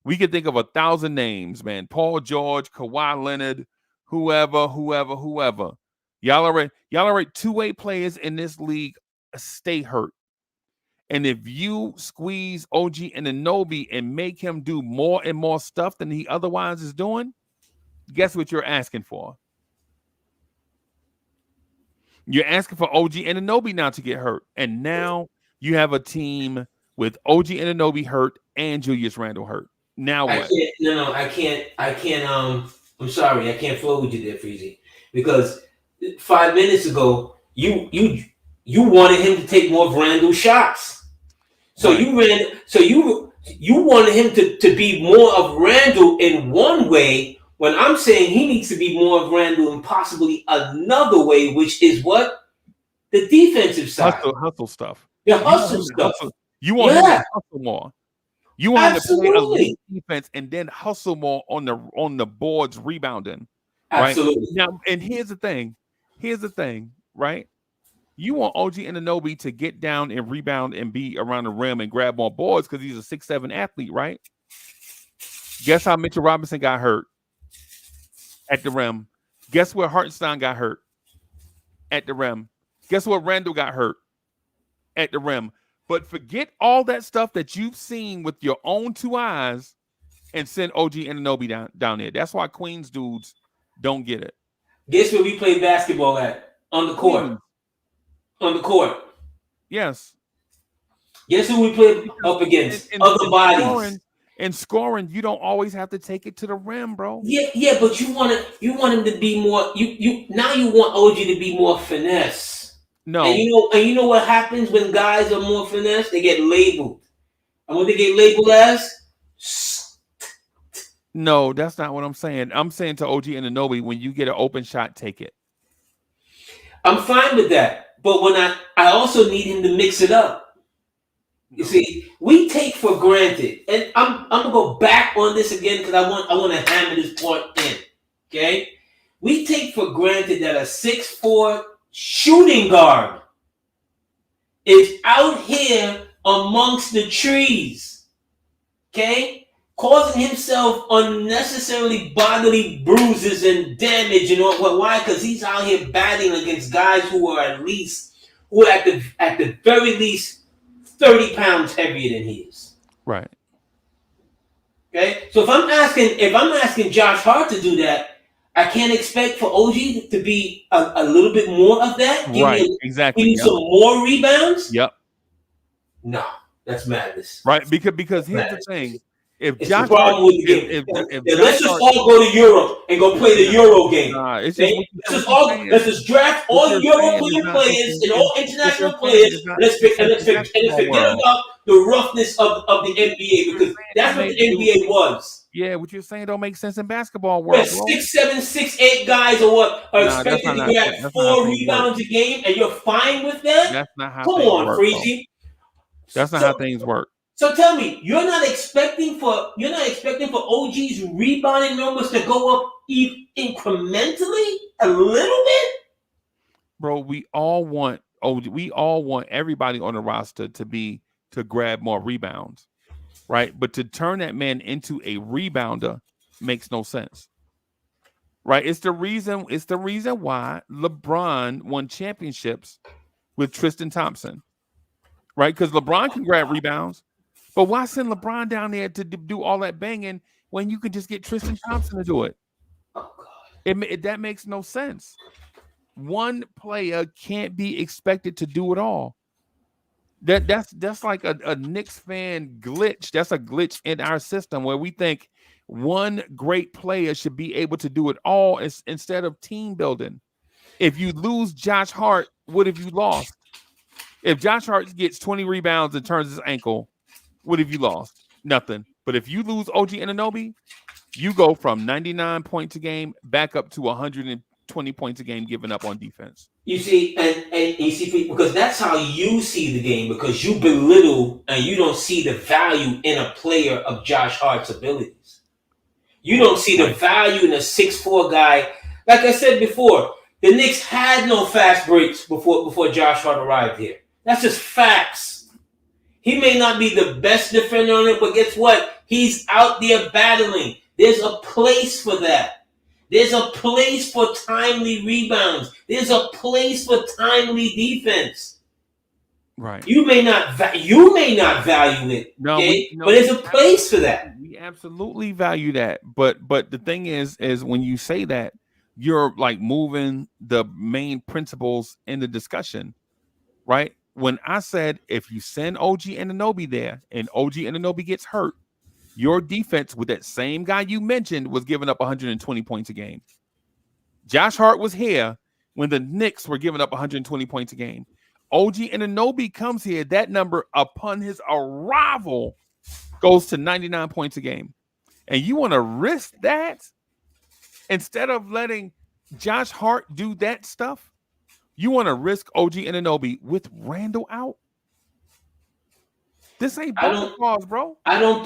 We can think of 1,000 names, man. Paul George, Kawhi Leonard, whoever. Y'all already two-way players in this league stay hurt. And if you squeeze OG Anunoby and make him do more and more stuff than he otherwise is doing, guess what you're asking for? You're asking for OG Anunoby now to get hurt. And now you have a team with OG Anunoby hurt and Julius Randle hurt. Now I what? can't. No, I can't. I can't. I'm sorry. I can't flow with you there, Freezie, because 5 minutes ago you wanted him to take more of Randall's shots. So Right. you wanted him to be more of Randall in one way, when I'm saying he needs to be more of Randall in possibly another way, which is what? The defensive side. Hustle stuff. The You want hustle him to stuff. hustle. You want him to hustle more. You want him to play Absolutely. elite defense and then hustle more on the boards rebounding, right? Absolutely. Now, and here's the thing. Right? You want OG Anunoby to get down and rebound and be around the rim and grab more boards because he's a 6'7" athlete, right? Guess how Mitchell Robinson got hurt at the rim? Guess where Hartenstein got hurt at the rim? Guess what Randall got hurt at the rim? But forget all that stuff that you've seen with your own 2 eyes and send OG Anunoby down there. That's why Queens dudes don't get it. Guess where we play basketball at? On the court. Queens. On the court. Yes. Guess who we play up against? Other bodies. In scoring, you don't always have to take it to the rim, bro. Yeah, but you want him to be more. You now you want OG to be more finesse. No. And you know what happens when guys are more finesse? They get labeled. And what they get labeled as? No, that's not what I'm saying. I'm saying to OG Anunoby, when you get an open shot, take it. I'm fine with that. But when I also need him to mix it up. You see, we take for granted, and I'm gonna go back on this again because I want to hammer this point in. Okay, we take for granted that a 6'4" shooting guard is out here amongst the trees, okay, causing himself unnecessarily bodily bruises and damage and all. Why? Because he's out here battling against guys who are at the very least 30 pounds heavier than he is. Right. Okay, so if I'm asking Josh Hart to do that, I can't expect for OG to be a little bit more of that. Exactly. Give me some more rebounds. Yep. No, that's madness. Right, because here's the thing: if it's Josh the problem Hart, with the game. if let's just all go to Europe and go play the Euro game. It's just let's just draft all European players and all international players. Let's forget about the roughness of the NBA, because that's what the NBA was. Yeah, what you're saying don't make sense in basketball world. 6'7", 6'8" guys are expected to grab 4 rebounds a game, and you're fine with that? That's not how. Come on, Freezie. That's not how things work. So tell me, you're not expecting for OG's rebounding numbers to go up incrementally a little bit? Bro, we all want everybody on the roster to grab more rebounds. Right, but to turn that man into a rebounder makes no sense. Right, it's the reason why LeBron won championships with Tristan Thompson. Right, because LeBron can grab rebounds, but why send LeBron down there to do all that banging when you can just get Tristan Thompson to do it? Oh God, that makes no sense. One player can't be expected to do it all. That's like a Knicks fan glitch. That's a glitch in our system where we think one great player should be able to do it all instead of team building. If you lose Josh Hart, what have you lost? If Josh Hart gets 20 rebounds and turns his ankle, what have you lost? Nothing. But if you lose OG Anunoby, you go from 99 points a game back up to 120 points a game given up on defense. You see, and you see, because that's how you see the game, because you belittle and you don't see the value in a player of Josh Hart's abilities. You don't see the value in a 6'4" guy. Like I said before, the Knicks had no fast breaks before Josh Hart arrived here. That's just facts. He may not be the best defender on it, but guess what? He's out there battling. There's a place for that. There's a place for timely rebounds. There's a place for timely defense. Right. You may not value it. No, okay? But there's a place for that. We absolutely value that. But the thing is when you say that, you're like moving the main principles in the discussion, right? When I said if you send OG Anunoby there and OG Anunoby gets hurt, your defense with that same guy you mentioned was giving up 120 points a game. Josh Hart was here when the Knicks were giving up 120 points a game. OG Anunoby comes here. That number upon his arrival goes to 99 points a game. And you want to risk that instead of letting Josh Hart do that stuff? You want to risk OG Anunoby with Randall out? This ain't basketball, bro. I don't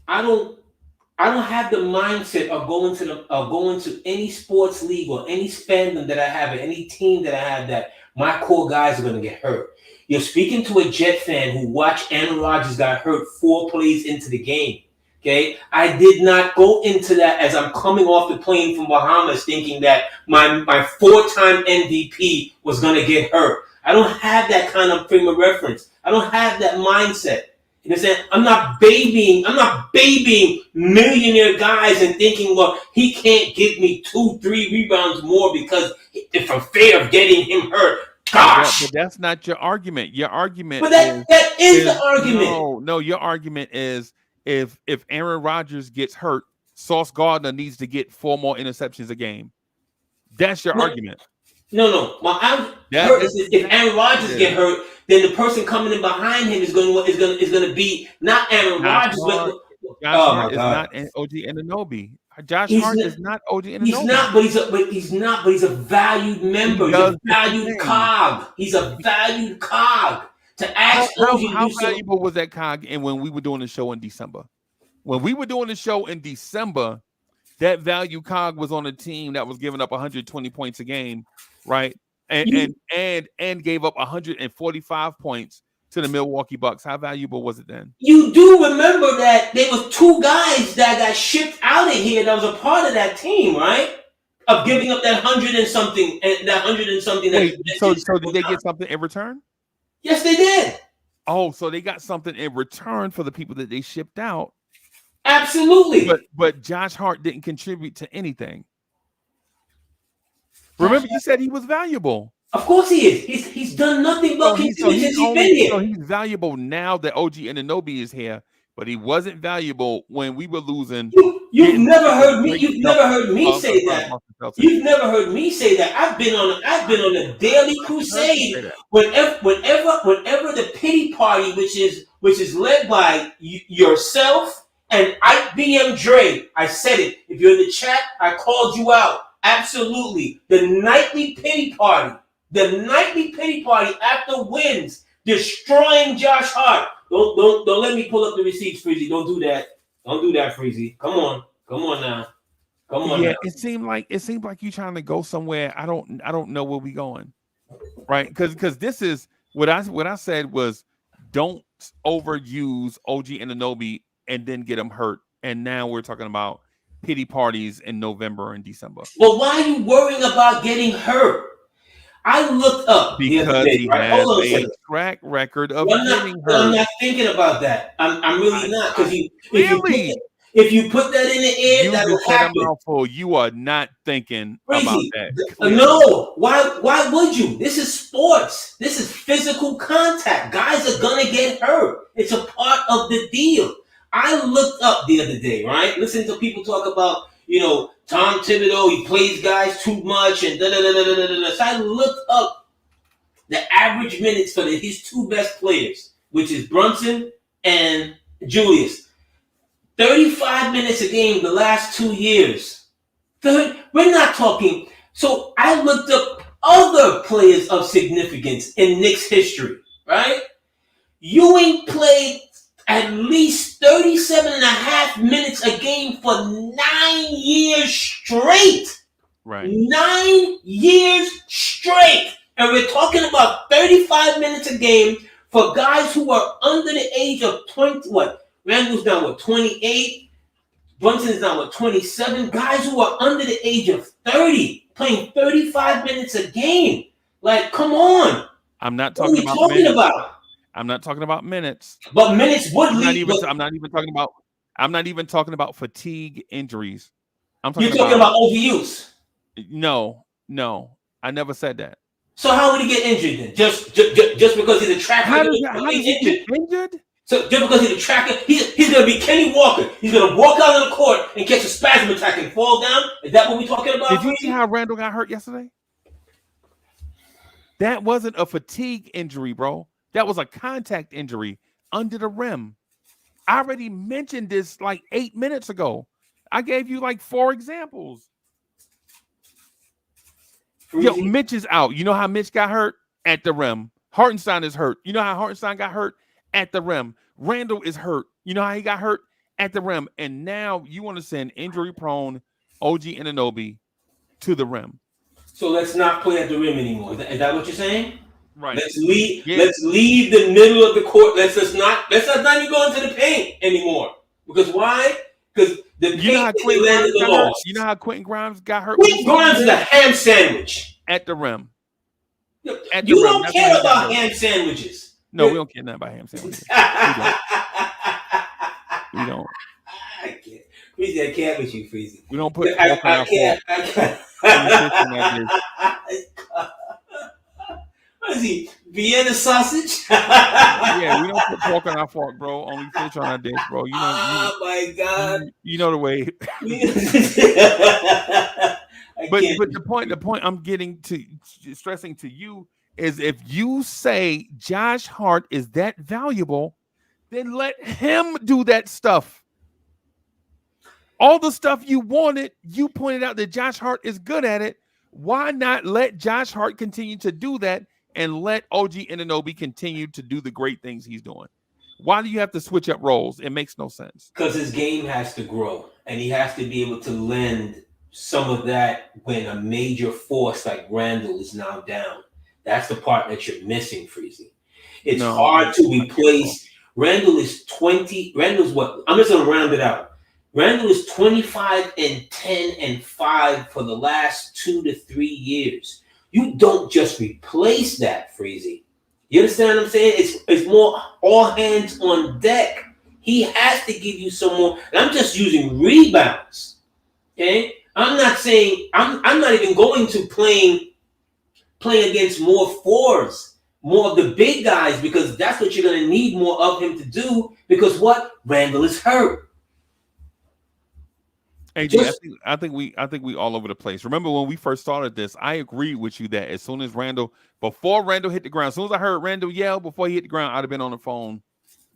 have the mindset of going to any sports league or any fandom that I have, or any team that I have, that my core guys are going to get hurt. You're speaking to a Jet fan who watched Aaron Rodgers got hurt 4 plays into the game. Okay, I did not go into that as I'm coming off the plane from Bahamas thinking that my 4-time MVP was going to get hurt. I don't have that kind of frame of reference. I don't have that mindset. You understand? I'm not babying millionaire guys and thinking, well, he can't give me 2-3 rebounds more because if for fear of getting him hurt. Gosh, but that's not your argument. Your argument, but that is the argument. No, your argument is if Aaron Rodgers gets hurt, Sauce Gardner needs to get 4 more interceptions a game. That's your argument. No. If Aaron Rodgers get hurt, then the person coming in behind him is going to be not Aaron Rodgers, but Josh Hart is not OG Anunoby. Josh Hart is not OG Anunoby. He's not, but he's a valued member. He's a valued cog. He's a valued cog. To ask how valuable was that cog? And when we were doing the show in December, that value cog was on a team that was giving up 120 points a game, right? and gave up 145 points to the Milwaukee Bucks. How valuable was it then? You do remember that there was 2 guys that got shipped out of here that was a part of that team, right? Of giving up that 100 and something, and that 100 and something. Wait, so did they get something in return? Yes, they did. Oh, so they got something in return for the people that they shipped out. Absolutely. But Josh Hart didn't contribute to anything. Remember, you said he was valuable. Of course he is. He's done nothing but contribute since he's been here. So he's valuable now that OG Anunoby is here, but he wasn't valuable when we were losing. You've never heard me. You've never heard me say that. You've never heard me say that. I've been on a daily crusade. Whenever the pity party, which is led by yourself and IBM Dre, I said it. If you're in the chat, I called you out. Absolutely, the nightly pity party after wins, destroying Josh Hart. Don't let me pull up the receipts, Freezie. Don't do that. Don't do that, Freezie. Come on now. Yeah, now. it seemed like you trying to go somewhere. I don't know where we going, right? Because this is what I said was don't overuse OG Anunoby and then get him hurt. And now we're talking about pity parties in November and December. Well, why are you worrying about getting hurt? I looked up because he has a track record of getting hurt. I'm not thinking about that. I'm really not, because if you put that in the air, that will happen. Mouthful. You are not thinking about that. No. Why would you? This is sports. This is physical contact. Guys are gonna get hurt. It's a part of the deal. I looked up the other day, right? Listening to people talk about, Tom Thibodeau, he plays guys too much and da-da-da-da-da-da-da. So I looked up the average minutes for his 2 best players, which is Brunson and Julius. 35 minutes a game the last 2 years. We're not talking. So I looked up other players of significance in Knicks history, right? Ewing played at least 37 and a half minutes a game for 9 years straight. Right. 9 years straight. And we're talking about 35 minutes a game for guys who are under the age of 20. What? Randall's now, 28? Brunson's now, 27? Guys who are under the age of 30 playing 35 minutes a game. Like, come on. I'm not talking about what are you talking about? I'm not talking about minutes. But minutes would lead. I'm not even talking about fatigue injuries. You're talking about overuse. No, I never said that. So how would he get injured then? Just because he's a tracker? How does he get injured? So just because he's a tracker, he's gonna be Kenny Walker. He's gonna walk out on the court and catch a spasm attack and fall down. Is that what we're talking about? Did you see how Randall got hurt yesterday? That wasn't a fatigue injury, bro. That was a contact injury under the rim. I already mentioned this like 8 minutes ago. I gave you like 4 examples. Yo, Mitch is out. You know how Mitch got hurt? At the rim. Hartenstein is hurt. You know how Hartenstein got hurt? At the rim. Randall is hurt. You know how he got hurt? At the rim. And now you want to send injury-prone OG Anunoby to the rim. So let's not play at the rim anymore. Is that what you're saying? Right. Let's leave the middle of the court. Let's not even go into the paint anymore. Because why? Because the paint you know how Quentin Grimes got hurt? Quentin Grimes is a ham sandwich. At the rim. You don't care about ham sandwiches. No, we don't care nothing about ham sandwiches. We don't. I can't. Freezie, I can't with you, Freezie. We don't put pork on our fork. What is he? Vienna sausage? Yeah, we don't put pork on our fork, bro. Only fish on our dish, bro. Oh my God. You know the way. But the point I'm getting to, stressing to you, is if you say Josh Hart is that valuable, then let him do that stuff. All the stuff you wanted, you pointed out that Josh Hart is good at it. Why not let Josh Hart continue to do that and let OG Anunoby continue to do the great things he's doing? Why do you have to switch up roles? It makes no sense. Because his game has to grow, and he has to be able to lend some of that when a major force like Randall is now down. That's the part that you're missing, Freezy. It's No, hard to I get it, bro. replace. Randall is 20. Randall's what? I'm just gonna round it out. Randall is 25 and 10 and 5 for the last 2 to 3 years. You don't just replace that, Freezy. You understand what I'm saying? It's more all hands on deck. He has to give you some more. And I'm just using rebounds. Okay? I'm not saying I'm not even going to playing against more fours, more of the big guys, because that's what you're gonna need more of him to do. Because what? Randall is hurt. AD, Just I think we all over the place. Remember when we first started this, I agreed with you that as soon as before Randall hit the ground, as soon as I heard Randall yell before he hit the ground, I'd have been on the phone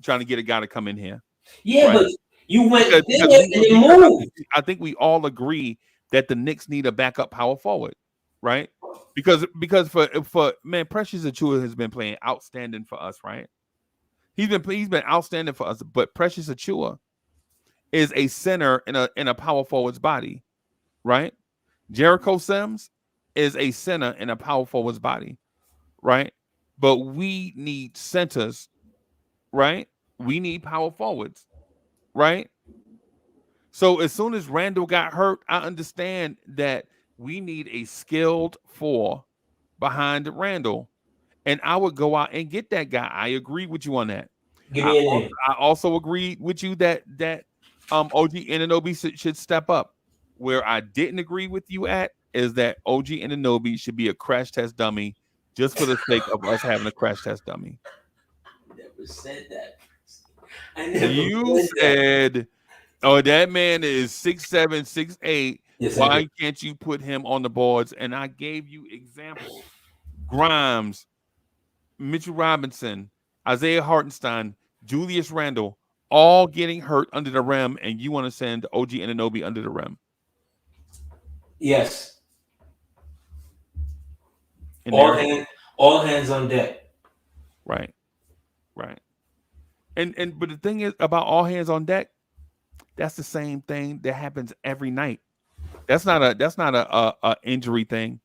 trying to get a guy to come in here, yeah, right? but you went Because there and then because moved. I think we all agree that the Knicks need a backup power forward, right? Because for man, Precious Achua has been playing outstanding for us, right? He's been outstanding for us, but Precious Achua is a center in a power forward's body, right? Jericho Sims is a center in a power forward's body, right? But we need centers, right? We need power forwards, right? So as soon as Randall got hurt, I understand that we need a skilled four behind Randall, and I would go out and get that guy. I agree with you on that. Give I me a also, name. I also agree with you that OG Ananobi should step up. Where I didn't agree with you at is that OG Ananobi should be a crash test dummy just for the sake of us having a crash test dummy. Never said that. I never You said that. said, "Oh, that man is 6'7", 6'8". Yes, I did. Why can't you put him on the boards?" And I gave you examples: Grimes, Mitchell Robinson, Isaiah Hartenstein, Julius Randle, all getting hurt under the rim, and you want to send OG Ananobi under the rim. Yes. And All there it is. hands, all hands on deck. Right, right. And but the thing is about all hands on deck, that's the same thing that happens every night. That's not a injury thing.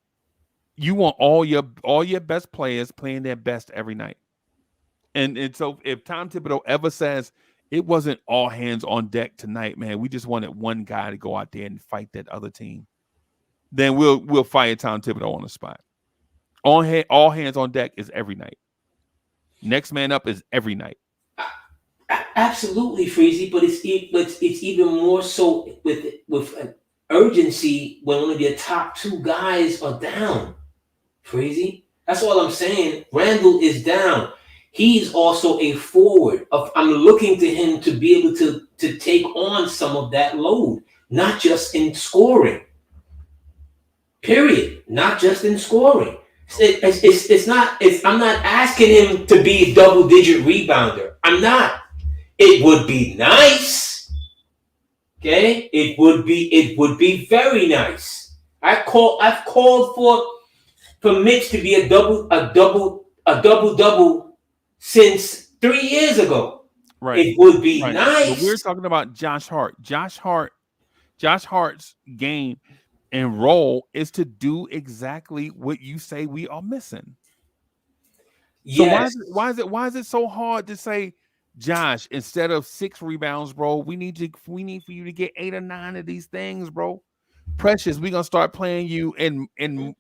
You want all your best players playing their best every night. And so if Tom Thibodeau ever says it wasn't all hands on deck tonight, man, we just wanted one guy to go out there and fight that other team, then we'll fire Tom Thibodeau on the spot. All hands on deck is every night. Next man up is every night. Absolutely, Freezy, but it's even more so with an urgency when one of your top two guys are down. Freezy, that's all I'm saying. Randall is down. He's also a forward. I'm looking to him to be able to take on some of that load, not just in scoring. Period. Not just in scoring. It's not. I'm not asking him to be a double digit rebounder. I'm not. It would be nice. Okay, it would be very nice. I've called for Mitch to be a double double since 3 years ago. Right. It would be Right. But we're nice talking about Josh Hart. Josh Hart's game and role is to do exactly what you say we are missing. So yes, why is it so hard to say, Josh, instead of 6 rebounds, bro, we need for you to get 8 or 9 of these things, bro. Precious, we're gonna start playing you in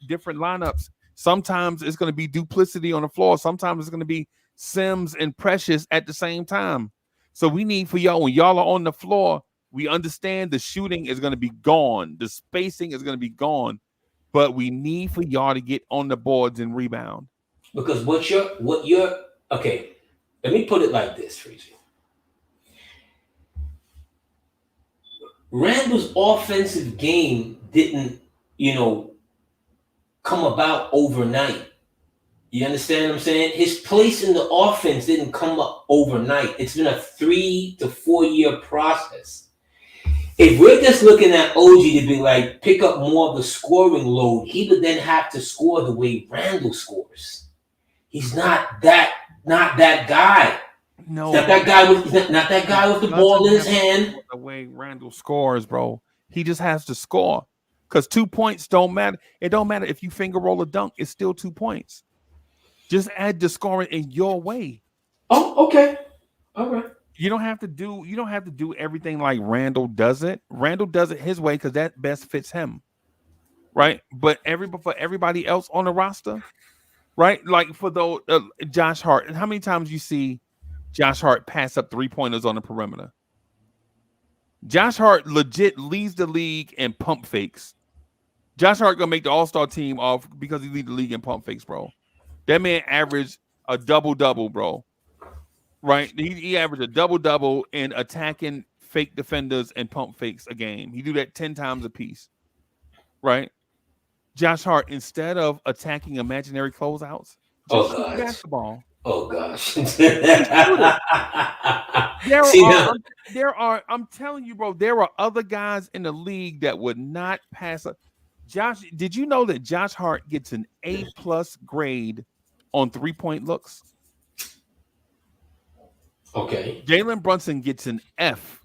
different lineups. Sometimes it's gonna be duplicity on the floor. Sometimes it's gonna be Sims and Precious at the same time. So we need for y'all when y'all are on the floor, we understand the shooting is gonna be gone, the spacing is gonna be gone, but we need for y'all to get on the boards and rebound. because what you're okay. Let me put it like this, Freezy. Randall's offensive game didn't, you know, come about overnight. You understand what I'm saying? His place in the offense didn't come up overnight. It's been a 3 to 4 year process. If we're just looking at OG to be like pick up more of the scoring load, he would then have to score the way Randall scores. He's not that guy. No, Not that guy with not that guy with the ball in his hand. the way Randall scores, bro. He just has to score. Because 2 points don't matter. It don't matter if you finger roll a dunk. It's still 2 points. Just add the scoring in your way. Oh, okay. All right. You don't have to do everything like Randall does it. Randall does it his way because that best fits him, right? But for everybody else on the roster, right? Like for Josh Hart, how many times you see Josh Hart pass up 3-pointers on the perimeter? Josh Hart legit leads the league in pump fakes. Josh Hart gonna make the All-Star team off because he leads the league in pump fakes, bro. That man averaged a double-double, bro. Right? He averaged a double-double in attacking fake defenders and pump fakes a game. He do that 10 times a piece. Right? Josh Hart, instead of attacking imaginary closeouts, just shoot the basketball. Oh gosh. I'm telling you, bro, there are other guys in the league that would not pass up. Josh, did you know that Josh Hart gets an A+ grade on 3-point looks? Okay. Jalen Brunson gets an F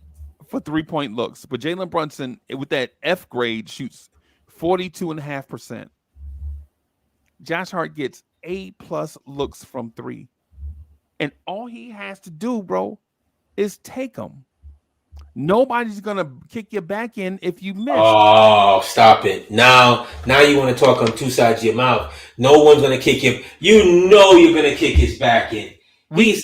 for 3-point looks, but Jalen Brunson with that F grade shoots 42.5%. Josh Hart gets A+ looks from 3. And all he has to do, bro, is take them. Nobody's gonna kick you back in if you miss. Oh, stop it! Now you want to talk on two sides of your mouth. No one's gonna kick him. You know you're gonna kick his back in. You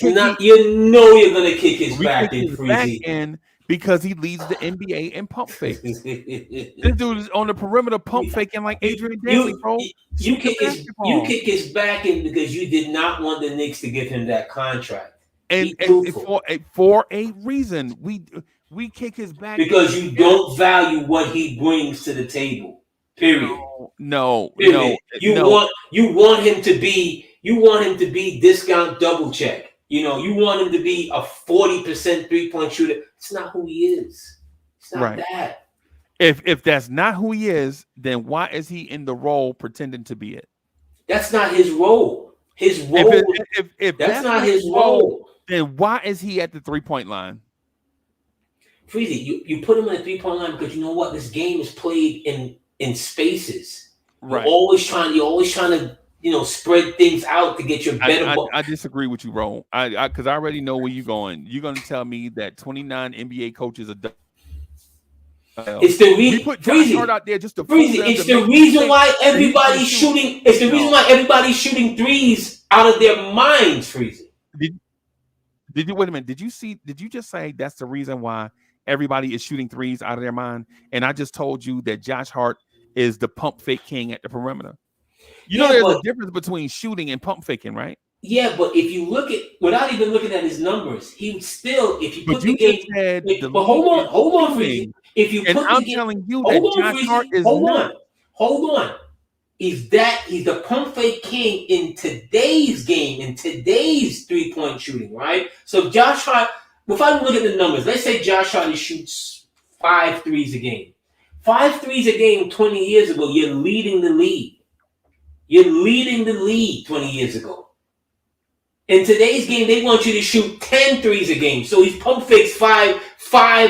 know you're gonna kick his back in, Freezie. Because he leads the NBA in pump fakes. This dude is on the perimeter pump faking like Adrian Dantley, bro. You kick his back in because you did not want the Knicks to give him that contract. And for a reason, we kick his back because you don't value what he brings to the table. Period. No. You want him to be discount double check. You know, you want him to be a 40% 3-point shooter. It's not who he is. It's not that. If that's not who he is, then why is he in the role pretending to be it? That's not his role. His role. If that's not his role, then why is he at the 3-point line? Freezie, you put him on the 3-point line because you know what? This game is played in spaces. Right. You're always trying to spread things out to get your better. I disagree with you, bro. Because I already know where you're going. You're going to tell me that 29 NBA coaches are done. It's the reason. We put Josh Hart out there just to Freezie. It's the reason why everybody's shooting. It's the reason why everybody's shooting threes out of their minds, Freezie. Did you wait a minute? Did you just say that's the reason why everybody is shooting threes out of their mind? And I just told you that Josh Hart is the pump fake king at the perimeter. You know, there's a difference between shooting and pump faking, right? Yeah, but if you look at, without even looking at his numbers, he still, if you put the game, but hold on, Freezie. If you put I'm telling you that Josh Hart is hold on. He's the pump fake king in today's game, in today's 3-point shooting, right? So Josh Hart, if I look at the numbers, let's say Josh Hart shoots 5 threes a game. 5 threes a game 20 years ago, you're leading the league. You're leading the league 20 years ago. In today's game, they want you to shoot 10 threes a game. So he's pump fakes five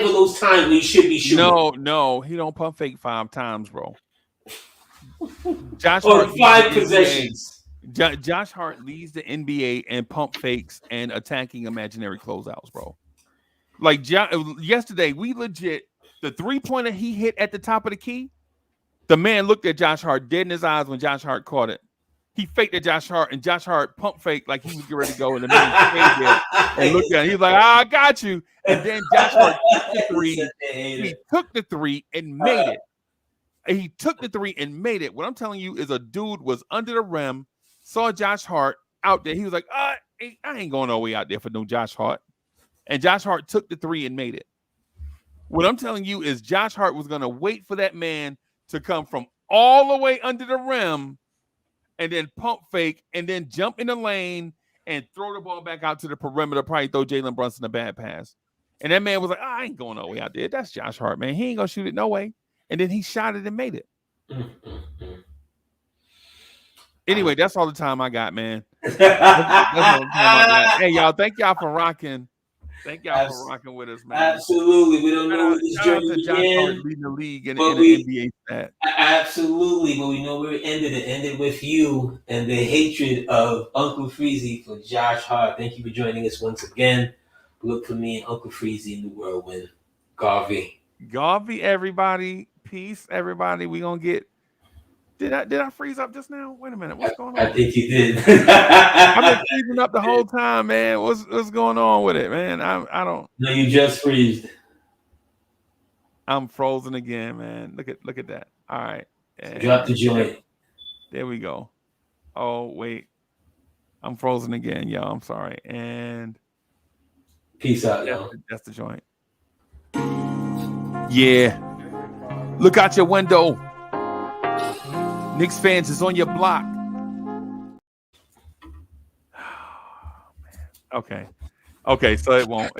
of those times he should be shooting. No, he don't pump fake 5 times, bro. Josh Hart 5 possessions. Josh Hart leads the NBA in pump fakes and attacking imaginary closeouts, bro. Like yesterday, we legit, the 3-pointer he hit at the top of the key, the man looked at Josh Hart dead in his eyes when Josh Hart caught it. He faked at Josh Hart, and Josh Hart pump faked like he was getting ready to go, and the man and looked at him. He was like, I got you. And then Josh Hart took the 3. He took the 3 and made it. He took the 3 and made it. What I'm telling you is a dude was under the rim, saw Josh Hart out there. He was like, I ain't going no way out there for no Josh Hart. And Josh Hart took the 3 and made it. What I'm telling you is Josh Hart was going to wait for that man to come from all the way under the rim and then pump fake and then jump in the lane and throw the ball back out to the perimeter, probably throw Jalen Brunson a bad pass. And that man was like, I ain't going no way out there. That's Josh Hart, man. He ain't going to shoot it no way. And then he shot it and made it. Anyway, that's all the time I got, man. That's all the time I got. Hey, y'all, thank y'all for rocking Thank y'all for rocking with us, man. Absolutely. We don't know where this Shout out journey to Josh Hart began, leading the league in the but NBA stat. absolutely, but we know where it ended. It ended with you and the hatred of Uncle Freezie for Josh Hart. Thank you for joining us once again. Look for me and Uncle Freezie in the whirlwind. Garvey, everybody. Peace, everybody. We gonna get. Did I freeze up just now? Wait a minute. What's going on? I think you did. I've been freezing up the whole time, man. What's going on with it, man? I don't. No, you just freezed. I'm frozen again, man. Look at that. All right. Drop the joint. There we go. Oh wait, I'm frozen again, yo. I'm sorry. And peace out, y'all. That's the joint. Yeah. Look out your window. Knicks fans is on your block. Oh, man. Okay. So it won't.